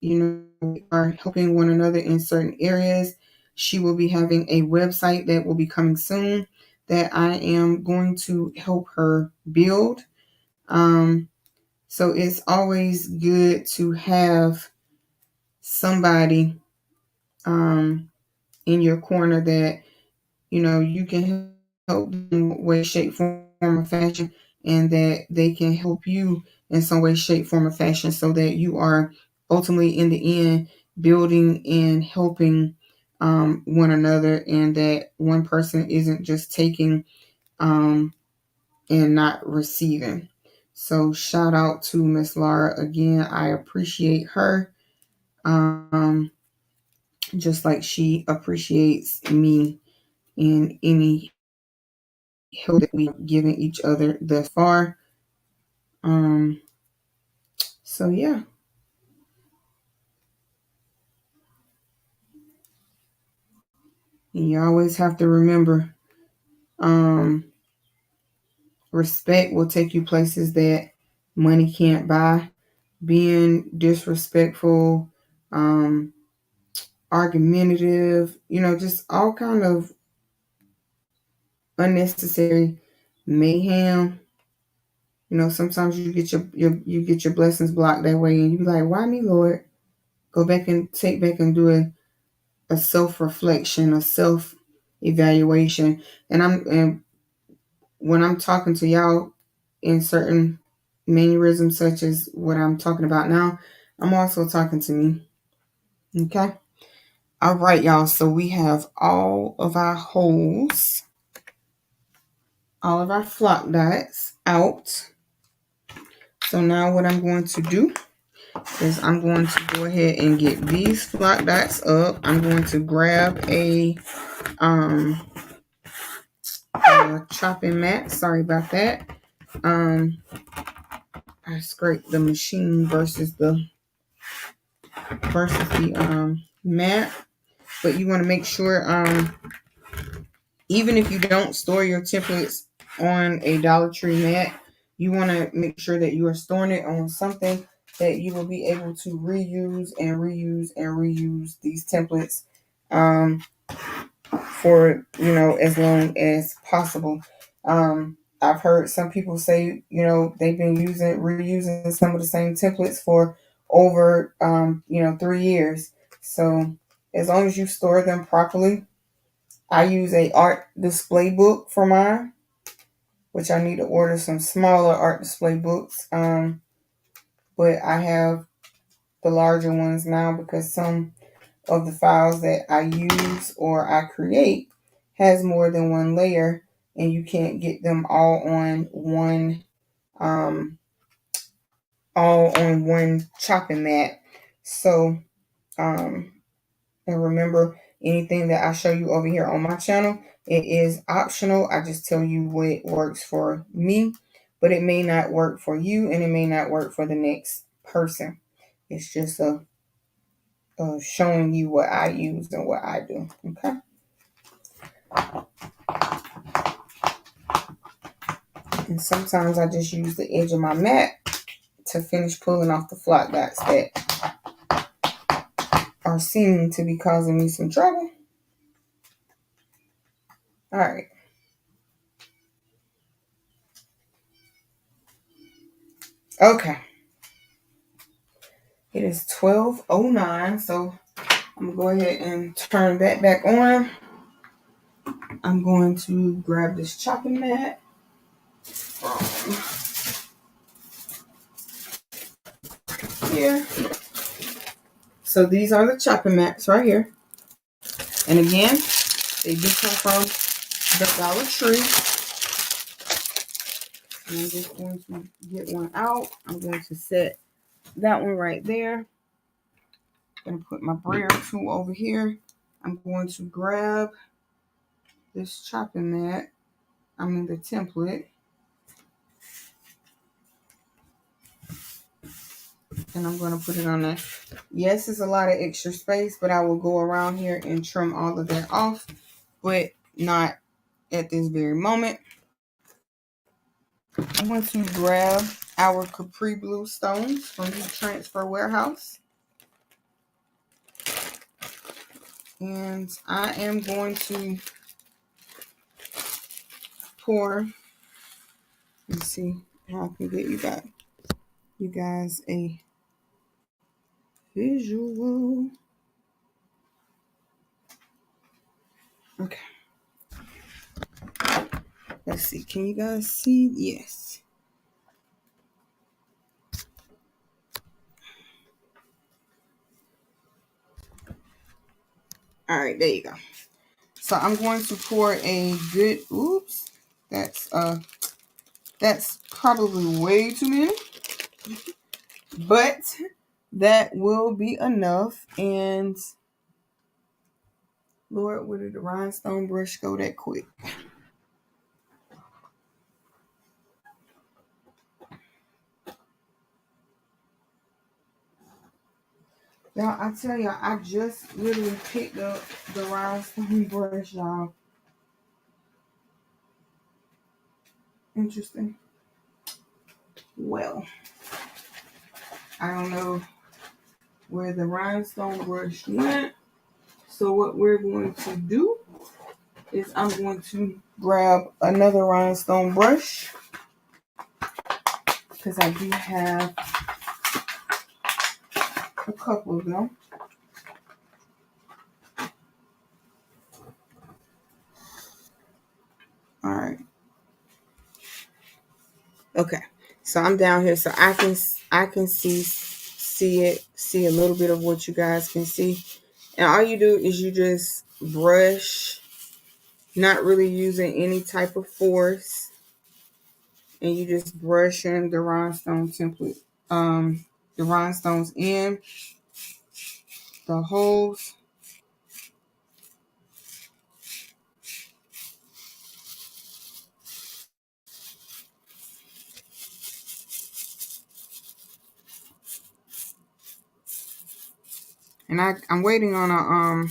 We are helping one another in certain areas. She will be having a website that will be coming soon that I am going to help her build. So it's always good to have somebody in your corner that, you know, you can help them in way, shape, form, or fashion, and that they can help you in some way, shape, form, or fashion, so that you are ultimately in the end building and helping one another, and that one person isn't just taking and not receiving. So shout out to Miss Laura again. I appreciate her. Um, just like she appreciates me in any help that we given each other thus far. Um, so yeah, and you always have to remember, um, respect will take you places that money can't buy. Being disrespectful, um, argumentative, you know, just all kind of unnecessary mayhem. You know, sometimes you get your blessings blocked that way, and you be like, "Why me, Lord?" Go back and take back and do a self reflection, a self evaluation. And when I'm talking to y'all in certain mannerisms, such as what I'm talking about now, I'm also talking to me. Okay. All right, y'all. So we have all of our holes, all of our flock dots out. So now what I'm going to do is I'm going to go ahead and get these flock dots up. I'm going to grab um chopping mat. Sorry about that. Um I scraped the machine versus the mat. But you want to make sure even if you don't store your templates on a Dollar Tree mat, you want to make sure that you are storing it on something that you will be able to reuse and reuse and reuse these templates for, you know, as long as possible. I've heard some people say, you know, they've been reusing some of the same templates for over 3 years. So as long as you store them properly, I use a art display book for mine, which I need to order some smaller art display books. But I have the larger ones now because some of the files that I use or I create has more than one layer, and you can't get them um all on one chopping mat. So and remember, anything that I show you over here on my channel, it is optional. I just tell you what works for me, but it may not work for you, and it may not work for the next person. It's just showing you what I use and what I do. Okay. And sometimes I just use the edge of my mat to finish pulling off the flock dots that are seeming to be causing me some trouble. All right. Okay. It is 12:09, so I'm going to go ahead and turn that back on. I'm going to grab this chopping mat from here. So these are the chopping mats right here. And again, they do come from the Dollar Tree. And I'm just going to get one out. I'm going to set that one right there. I'm going to put my brayer tool over here. I'm going to grab this chopping mat. The template. And I'm going to put it on there. Yes, it's a lot of extra space, but I will go around here and trim all of that off, but not at this very moment. I'm going to grab our Capri Blue stones from the Transfer Warehouse. And I am going to pour, let's see how I can get you guys a visual. Okay. Let's see. Can you guys see? Yes. All right, there you go. So I'm going to pour a good, oops, that's probably way too many, but that will be enough. And Lord, where did the rhinestone brush go that quick? Y'all, I tell y'all, I just literally picked up the rhinestone brush, y'all. Interesting. Well, I don't know where the rhinestone brush went. So what we're going to do is I'm going to grab another rhinestone brush because I do have a couple of them. All right. Okay. So I'm down here so I can see a little bit of what you guys can see. And all you do is you just brush, not really using any type of force, and you just brush in the rhinestone template, the rhinestones in the holes. And I'm waiting on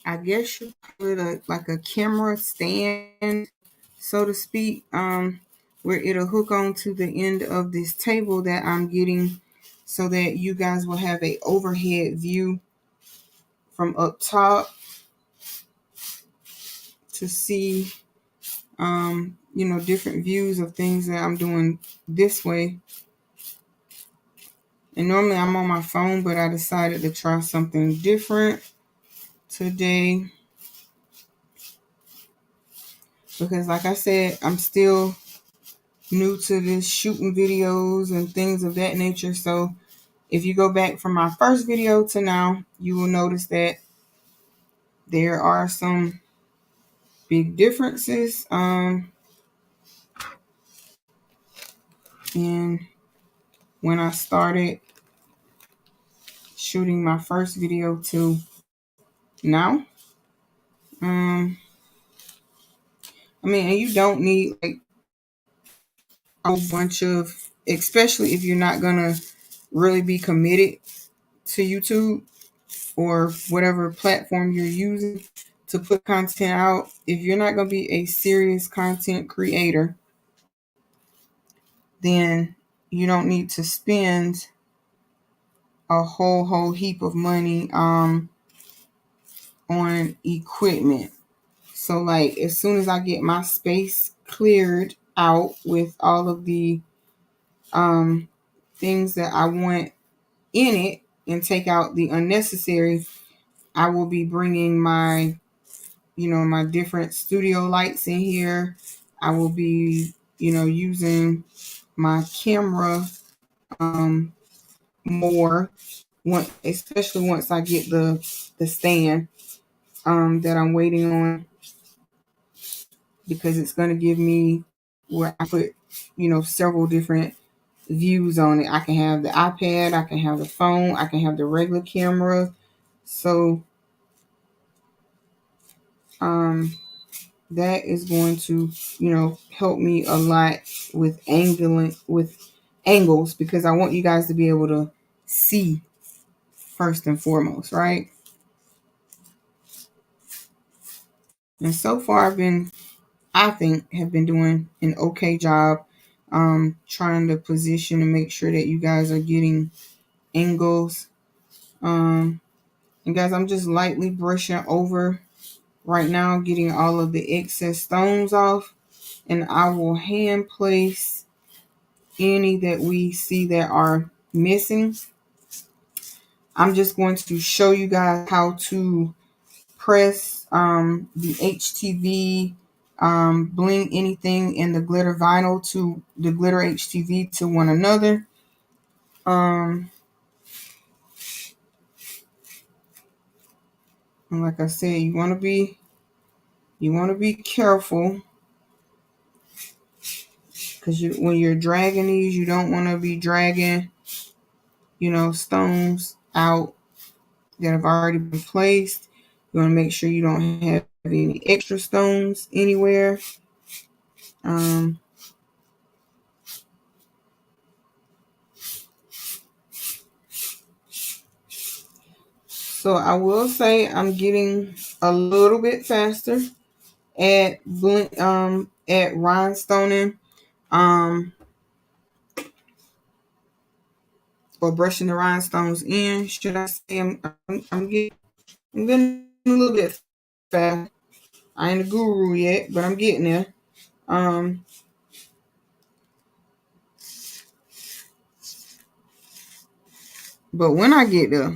I guess you call it like a camera stand, so to speak, where it'll hook on to the end of this table that I'm getting so that you guys will have a overhead view from up top to see, different views of things that I'm doing this way. And normally I'm on my phone, but I decided to try something different today because, like I said, I'm still new to this shooting videos and things of that nature. So if you go back from my first video to now, you will notice that there are some big differences in when I started shooting my first video to now. And you don't need like a whole bunch of, especially if you're not gonna really be committed to YouTube or whatever platform you're using to put content out. If you're not going to be a serious content creator, then you don't need to spend a whole heap of money on equipment. So like as soon as I get my space cleared out with all of the things that I want in it and take out the unnecessary, I will be bringing my different studio lights in here. I will be, using my camera more, especially once I get the stand that I'm waiting on, because it's going to give me where I put, several different views on it. I can have the iPad, I can have the phone, I can have the regular camera. So that is going to, help me a lot with angles, because I want you guys to be able to see first and foremost, right? And so far I think have been doing an okay job trying to position and make sure that you guys are getting angles. And guys, I'm just lightly brushing over right now, getting all of the excess stones off, and I will hand place any that we see that are missing, I'm just going to show you guys how to press the HTV, bling anything in the glitter vinyl to the glitter HTV to one another. And like I said, you want to be careful, because when you're dragging these, you don't want to be dragging, stones out that have already been placed. You want to make sure you don't have any extra stones anywhere. So I will say I'm getting a little bit faster at rhinestoning, or brushing the rhinestones in. Should I say I'm getting a little bit fast. I ain't a guru yet, but I'm getting there. But when I get there,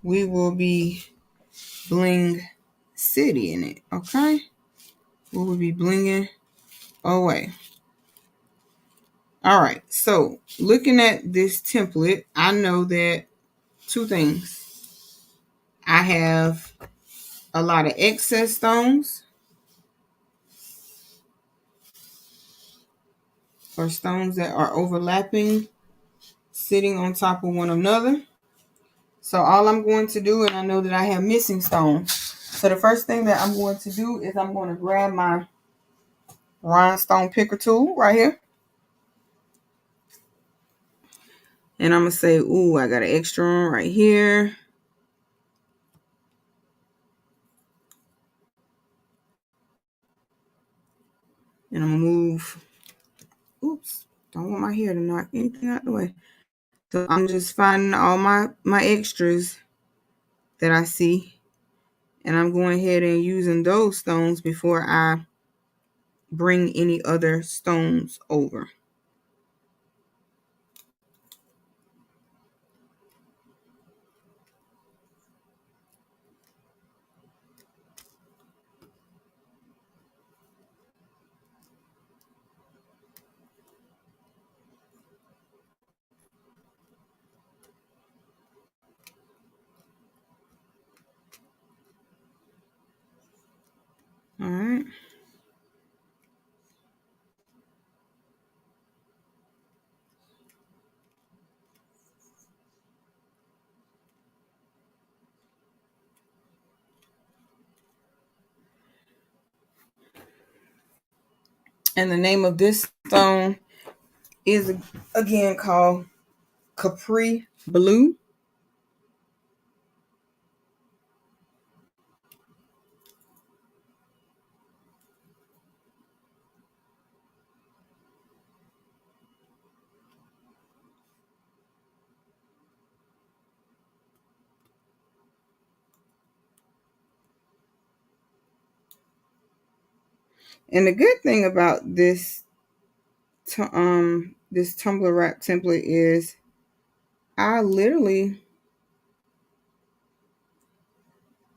we will be bling city in it. Okay, we will be blinging away. All right. So looking at this template, I know that two things. I have a lot of excess stones, or stones that are overlapping, sitting on top of one another. So all I'm going to do, and I know that I have missing stones. So the first thing that I'm going to do is I'm going to grab my rhinestone picker tool right here. And I'm going to say, ooh, I got an extra one right here. And I'm going to move. Oops. Don't want my hair to knock anything out the way. So I'm just finding all my extras that I see. And I'm going ahead and using those stones before I bring any other stones over. All right. And the name of this stone is again called Capri Blue. And the good thing about this tumbler wrap template is I literally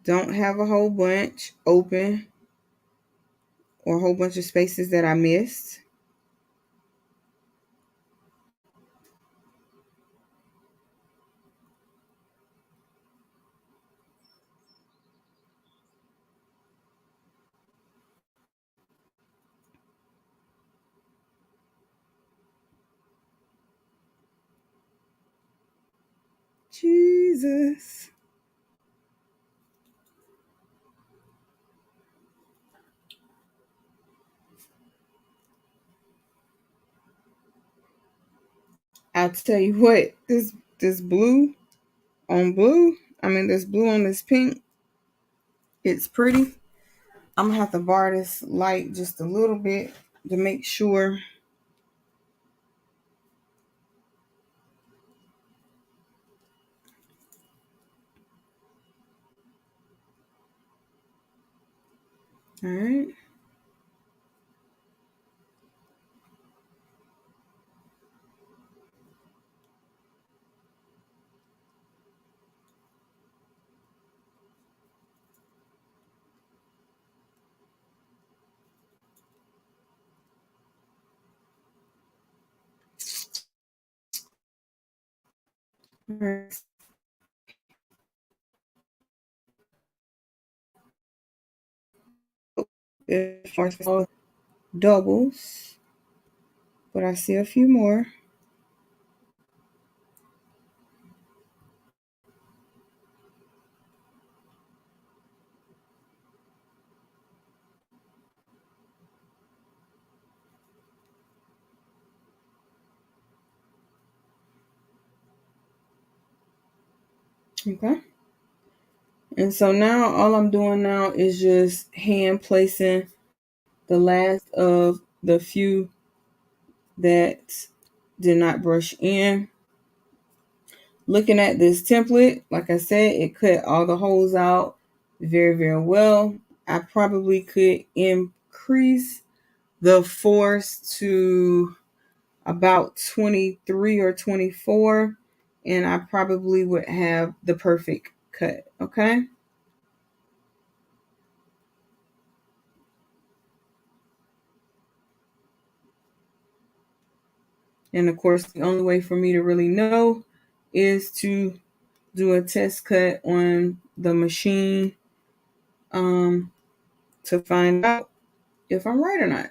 don't have a whole bunch open or a whole bunch of spaces that I missed. Jesus. I'll tell you what, this blue on blue, this blue on this pink, it's pretty. I'm gonna have to bar this light just a little bit to make sure. All right. Right. As far as doubles, but I see a few more. Okay. And so now all I'm doing now is just hand placing the last of the few that did not brush in. Looking at this template, like I said, it cut all the holes out very, very well. I probably could increase the force to about 23 or 24, and I probably would have the perfect cut. Okay. And of course, the only way for me to really know is to do a test cut on the machine um, to find out if I'm right or not.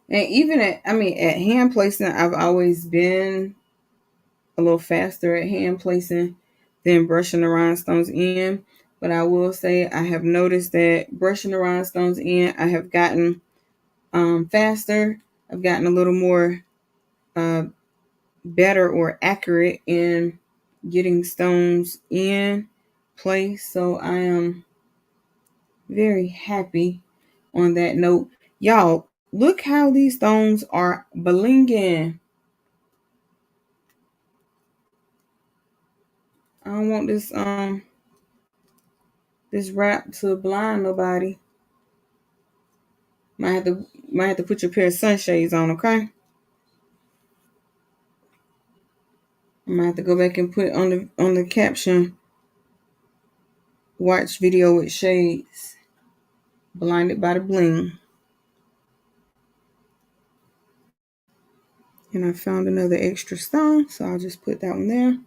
And even at hand placing, I've always been a little faster at hand placing than brushing the rhinestones in. But I will say I have noticed that brushing the rhinestones in, I have gotten faster. I've gotten a little more uh, better or accurate in getting stones in place. So I am very happy on that note. Y'all, look how these stones are blinging. I don't want this wrap to blind nobody. Might have to put your pair of sunshades on, okay? I might have to go back and put on the caption, watch video with shades, blinded by the bling. And I found another extra stone, so I'll just put that one there.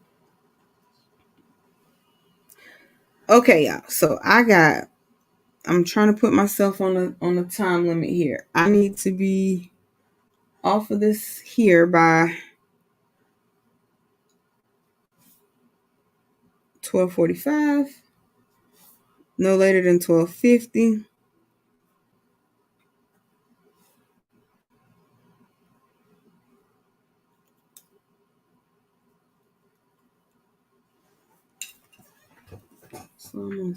Okay, y'all. So I'm trying to put myself on a time limit here. I need to be off of this here by 12:45, no later than 12:50. So I'm gonna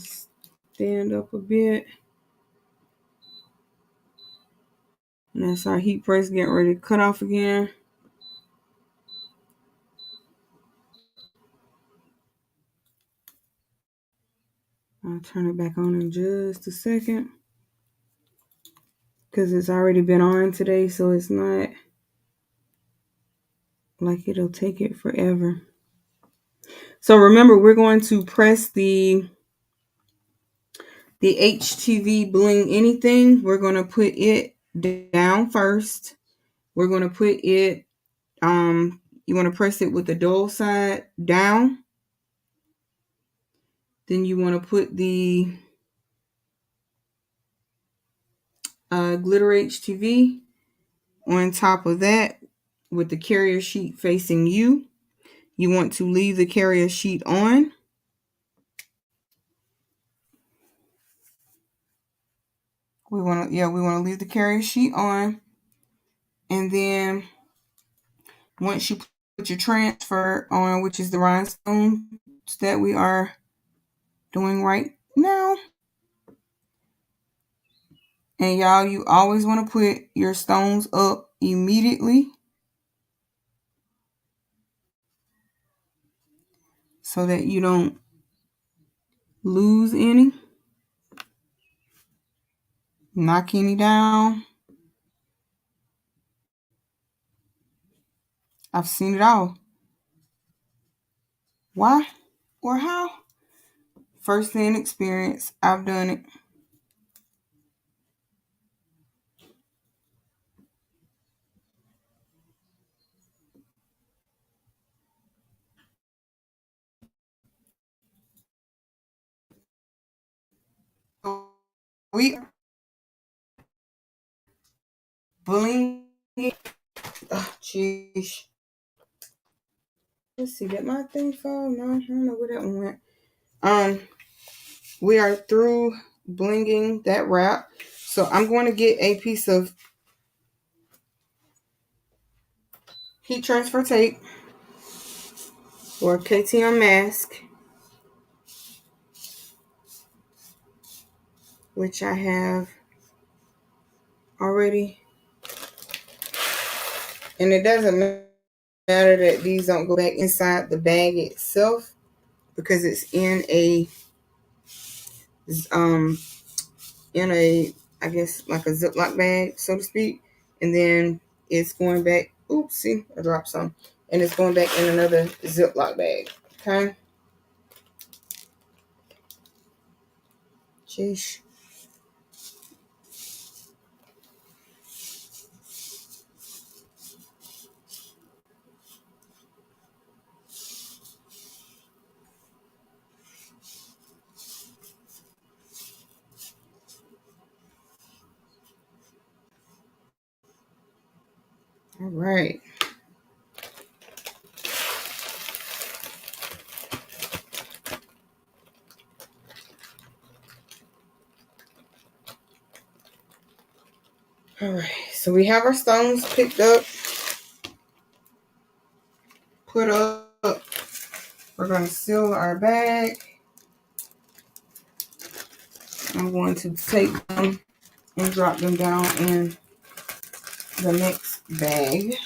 stand up a bit. And that's our heat press getting ready to cut off again. I'll turn it back on in just a second because it's already been on today, so it's not like it'll take it forever. So remember, we're going to press the HTV Bling Anything. We're going to put it down first. We're going to put it, you want to press it with the dull side down. Then you want to put the glitter HTV on top of that with the carrier sheet facing you. You want to leave the carrier sheet on. We want to leave the carrier sheet on. And then once you put your transfer on, which is the rhinestones that we are doing right now. And y'all, you always want to put your stones up immediately so that you don't lose any, knock any down. I've seen it all. Why or how? First hand experience. I've done it. We bullying. Oh, jeez. Let's see. Did my thing fall? No, I don't know where that one went. We are through blinging that wrap. So I'm going to get a piece of heat transfer tape or KTM mask, which I have already. And it doesn't matter that these don't go back inside the bag itself because it's um in a, I guess, like a Ziploc bag, so to speak. And then it's going back. Oopsie, I dropped some. And it's going back in another Ziploc bag. Okay. Jeez. All right. All right. So we have our stones picked up, put up. We're going to seal our bag. I'm going to take them and drop them down in the next bag.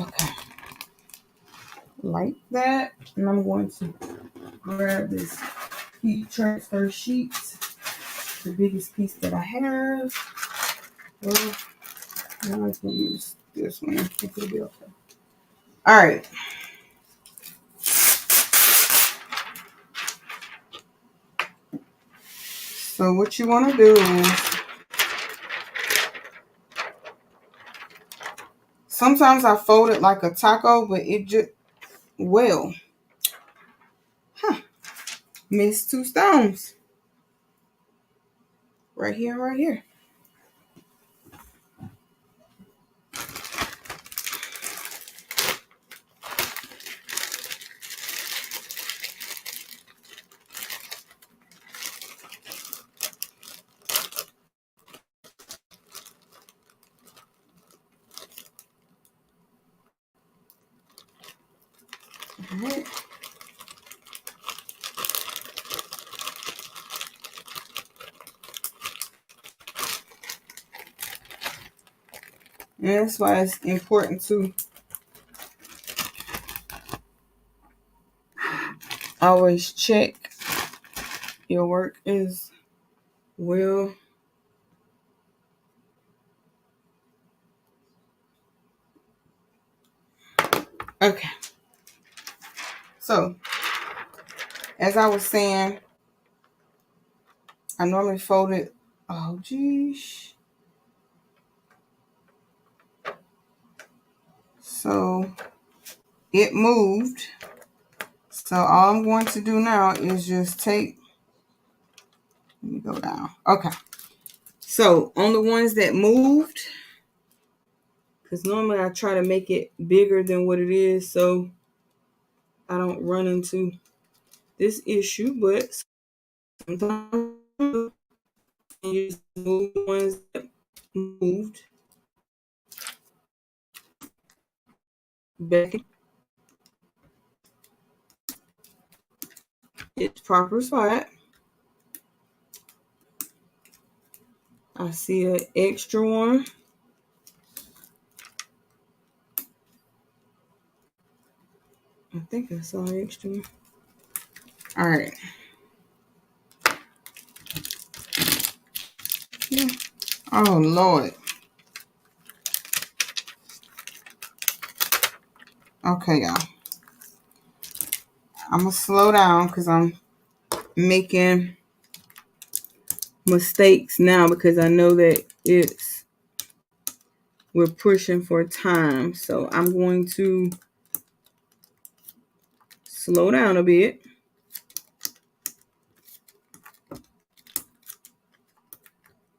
Okay. Like that. And I'm going to grab this heat transfer sheet, the biggest piece that I have. Well, now I can use this one. I think it'll be okay. All right. So what you want to do is, sometimes I fold it like a taco, but it just, well, missed two stones. Right here, right here. All right. And that's why it's important to always check your work as well. Okay. So, as I was saying, I normally fold it. Oh, geez. So, it moved. So, all I'm going to do now is just take, let me go down. Okay. So, on the ones that moved, because normally I try to make it bigger than what it is so I don't run into this issue, but sometimes you just move the ones that moved back in its proper spot. I see an extra one. I think I saw an extra one. All right. Yeah. Oh, Lord. Okay, y'all. I'm going to slow down because I'm making mistakes now because I know that we're pushing for time. So I'm going to slow down a bit.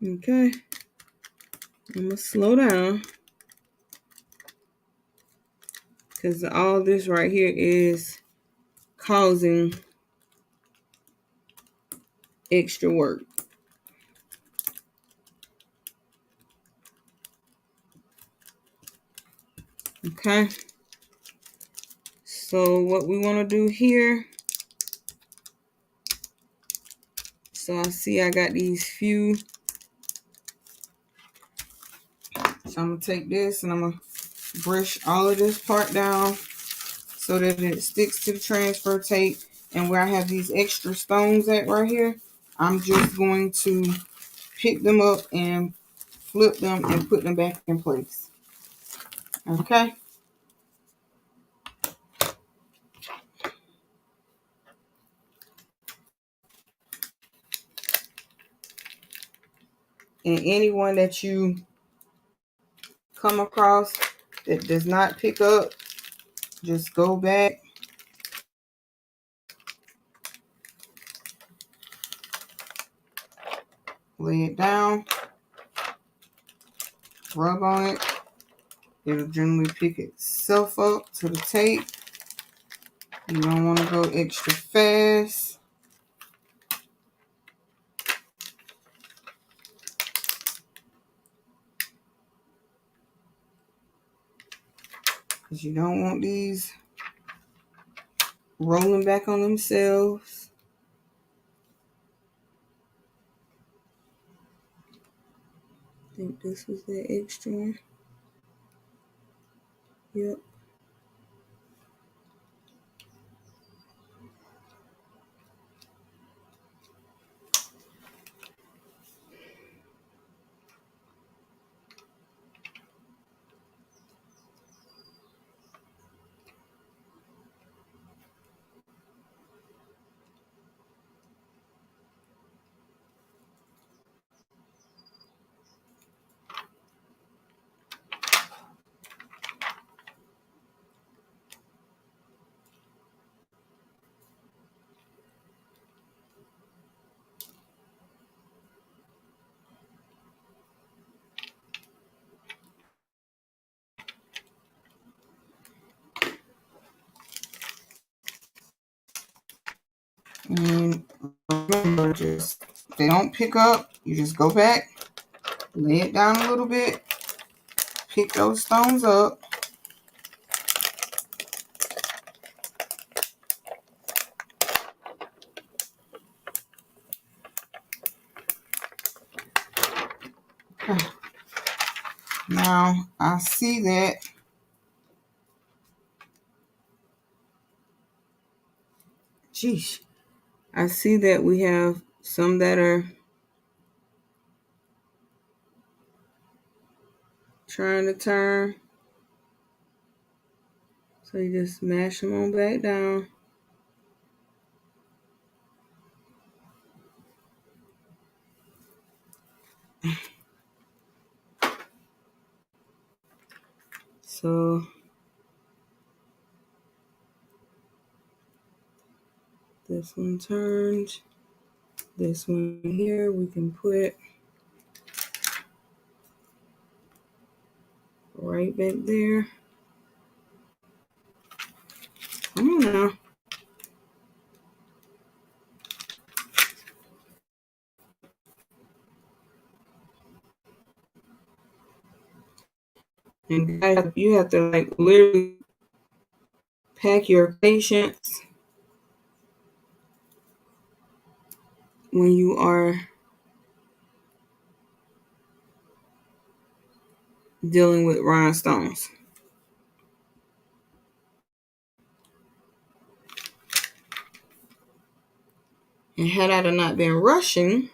Okay. I'm going to slow down because all this right here is causing extra work. Okay. So what we want to do here, so I see I got these few. So I'm going to take this and I'm going to brush all of this part down so that it sticks to the transfer tape. And where I have these extra stones at right here, I'm just going to pick them up and flip them and put them back in place. Okay. And anyone that you come across that does not pick up, just go back, lay it down, rub on it. It'll generally pick itself up to the tape. You don't want to go extra fast. Because you don't want these rolling back on themselves. I think this was the extra one. Yep. And remember, just if they don't pick up, you just go back, lay it down a little bit, pick those stones up. Now I see that I see that we have some that are trying to turn. So you just mash them on back down. So this one turned. This one here we can put right back there. Come on now. And guys, you have to like literally pack your patience when you are dealing with rhinestones. And had I not been rushing,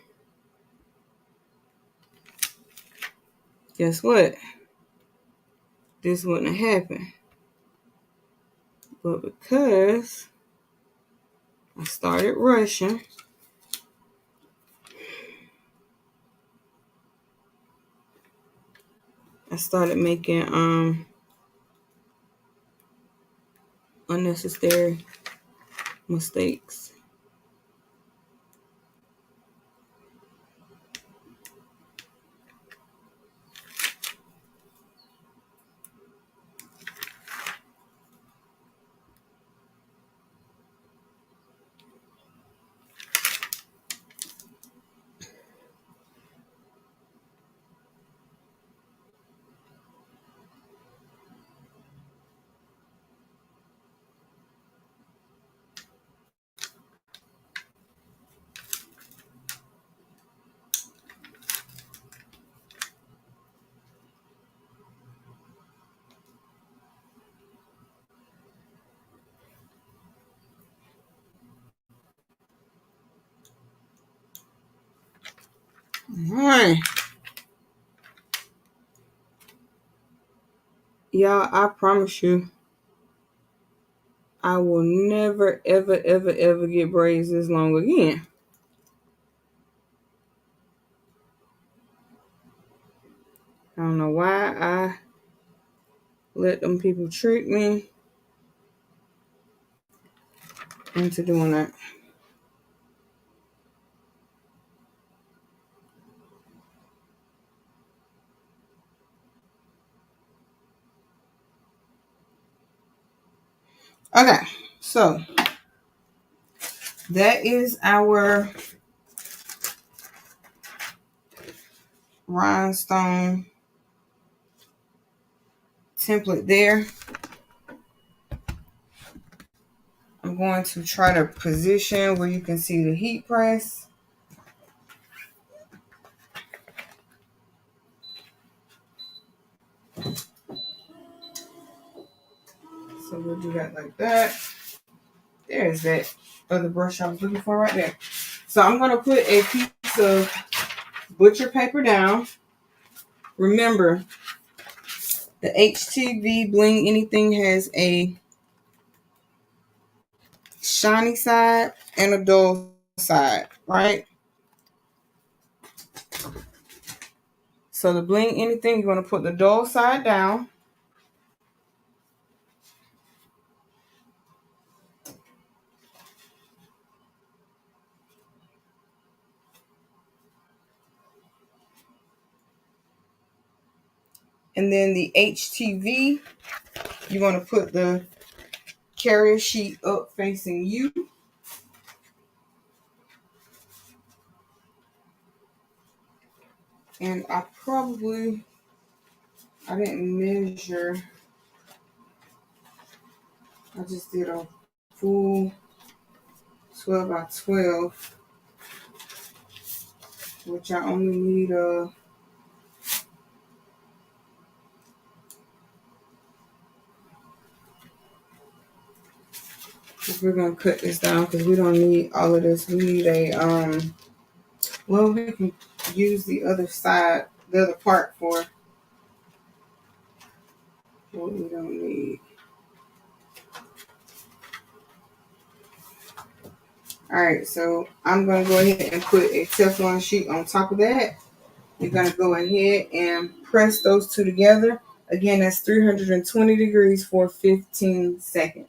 guess what? This wouldn't have happened. But because I started rushing, I started making unnecessary mistakes. All right. Y'all, I promise you, I will never, ever, ever, ever get braids this long again. I don't know why I let them people trick me into doing that. Okay, so that is our rhinestone template there. I'm going to try to position where you can see the heat press. So we'll do that like that. There's that other brush I was looking for right there. So I'm going to put a piece of butcher paper down. Remember, the HTV Bling Anything has a shiny side and a dull side, right? So the Bling Anything, you're going to put the dull side down. And then the HTV, you're going to put the carrier sheet up facing you. And I didn't measure. I just did a full 12 by 12, which I only need we're going to cut this down because we don't need all of this. We need well, we can use the other side, the other part for what we don't need. All right, so I'm going to go ahead and put a Teflon sheet on top of that. You're going to go ahead and press those two together. Again, that's 320 degrees for 15 seconds.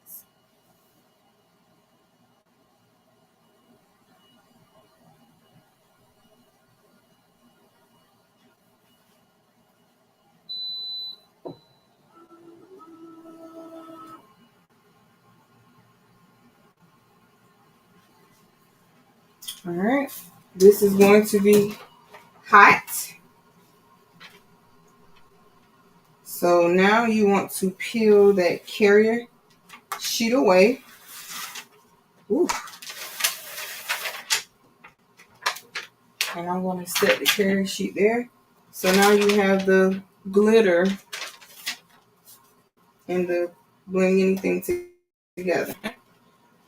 All right, this is going to be hot. So now you want to peel that carrier sheet away. Ooh. And I'm going to set the carrier sheet there. So now you have the glitter and the blend anything together.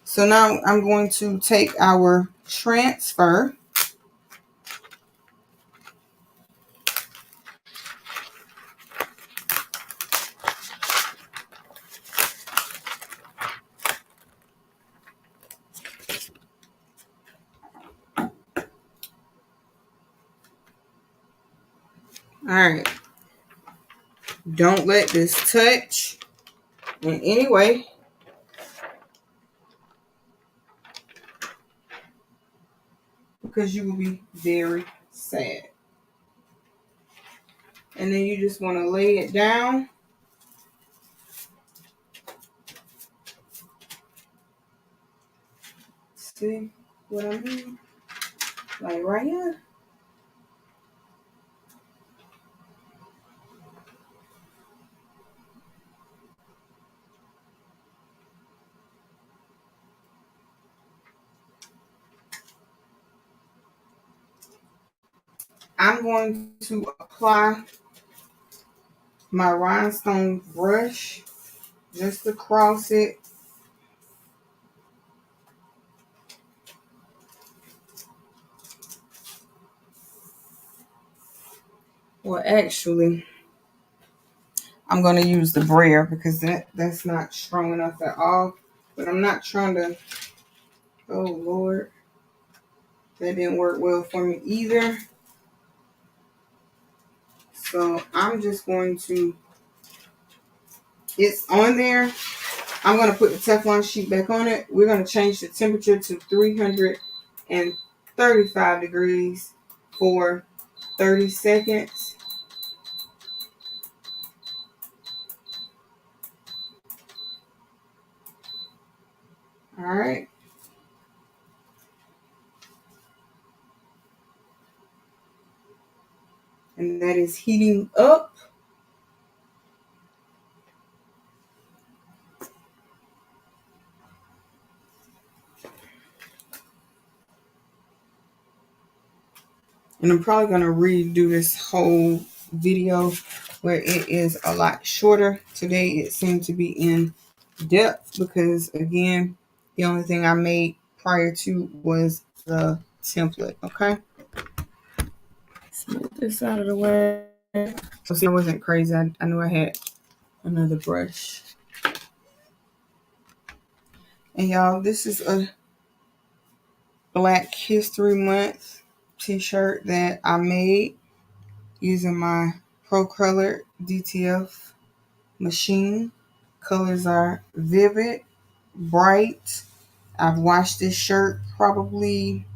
So now I'm going to take our transfer. All right. Don't let this touch in any way. Because you will be very sad. And then you just want to lay it down. See what I mean? Like right here. I'm going to apply my rhinestone brush just across it. Well, actually, I'm going to use the brayer because that's not strong enough at all. But I'm not trying to, oh Lord, that didn't work well for me either. So I'm just going to, it's on there. I'm going to put the Teflon sheet back on it. We're going to change the temperature to 335 degrees for 30 seconds. All right. And that is heating up. And I'm probably going to redo this whole video where it is a lot shorter. Today it seemed to be in depth because, again, the only thing I made prior to was the template. Okay. Smooth this out of the way. So see, I wasn't crazy. I knew I had another brush. And y'all, this is a Black History Month t-shirt that I made using my Pro Color DTF machine. Colors are vivid, bright. I've washed this shirt probably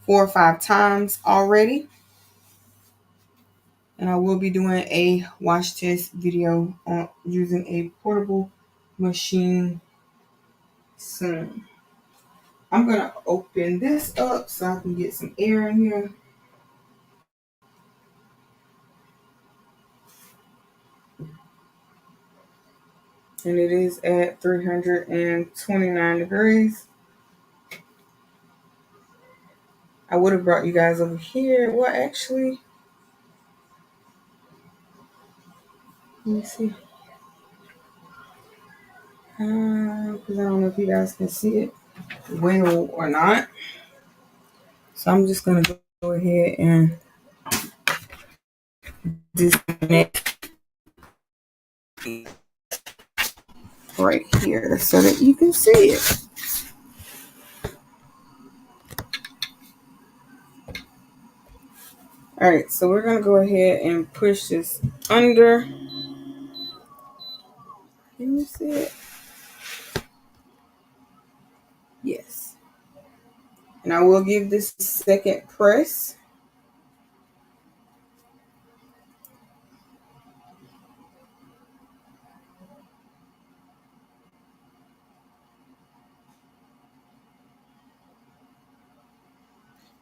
4 or 5 times already. And I will be doing a wash test video on using a portable machine soon. I'm going to open this up so I can get some air in here. And it is at 329 degrees. I would have brought you guys over here. Well, actually, let me see. Because I don't know if you guys can see it well or not. So I'm just going to go ahead and disconnect right here so that you can see it. All right, so we're going to go ahead and push this under. Can you see it? Yes. And I will give this a second press.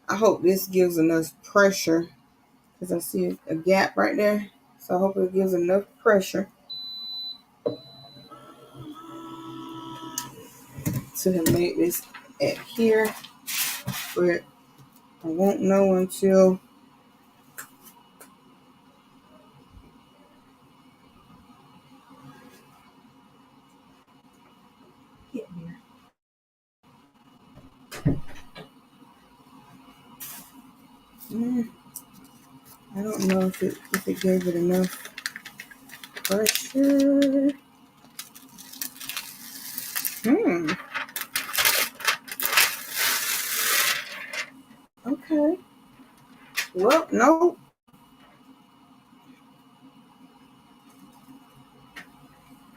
I hope this gives enough pressure because I see a gap right there. So So I hope it gives enough pressure to have made this adhere, but I won't know until get here. I don't know if it gave it enough pressure. Okay. Well, no.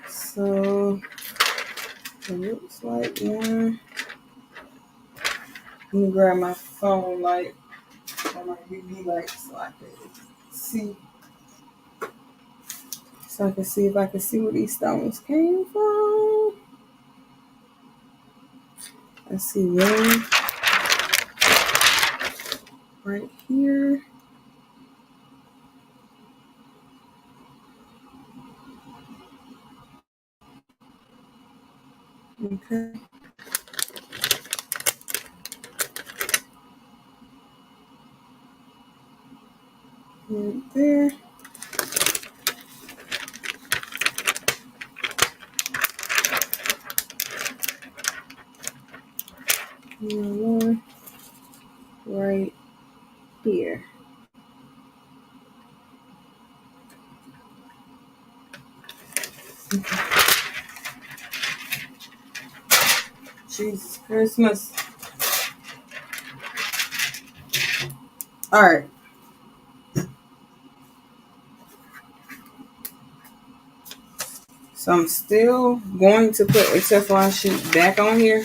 So it looks like one. Let me grab my phone light or my UV light so I can see. So I can see if I can see where these stones came from. I see one right here. Okay. Right there. And one right here. Jesus Christmas. All right. So I'm still going to put a Teflon sheet back on here.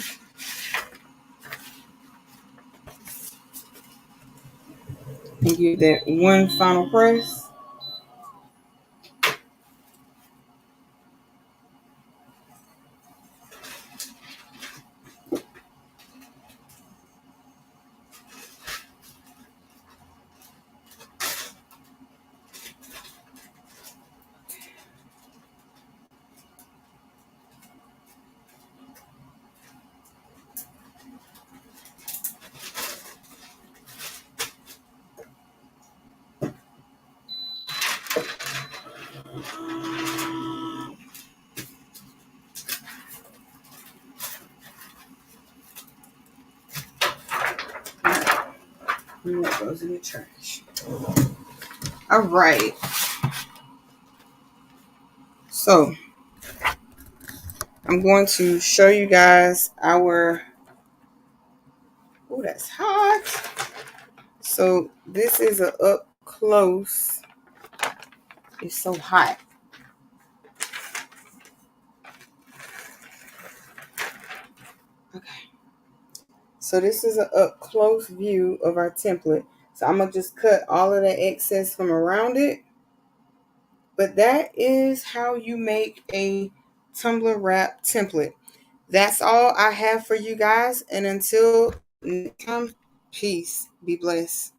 And give that one final press. And that goes in the trash. All right. So I'm going to show you guys our, oh, that's hot. So this is a up close. It's so hot. Okay. So this is an up close view of our template. So I'm going to just cut all of the excess from around it. But that is how you make a tumbler wrap template. That's all I have for you guys. And until next time, peace. Be blessed.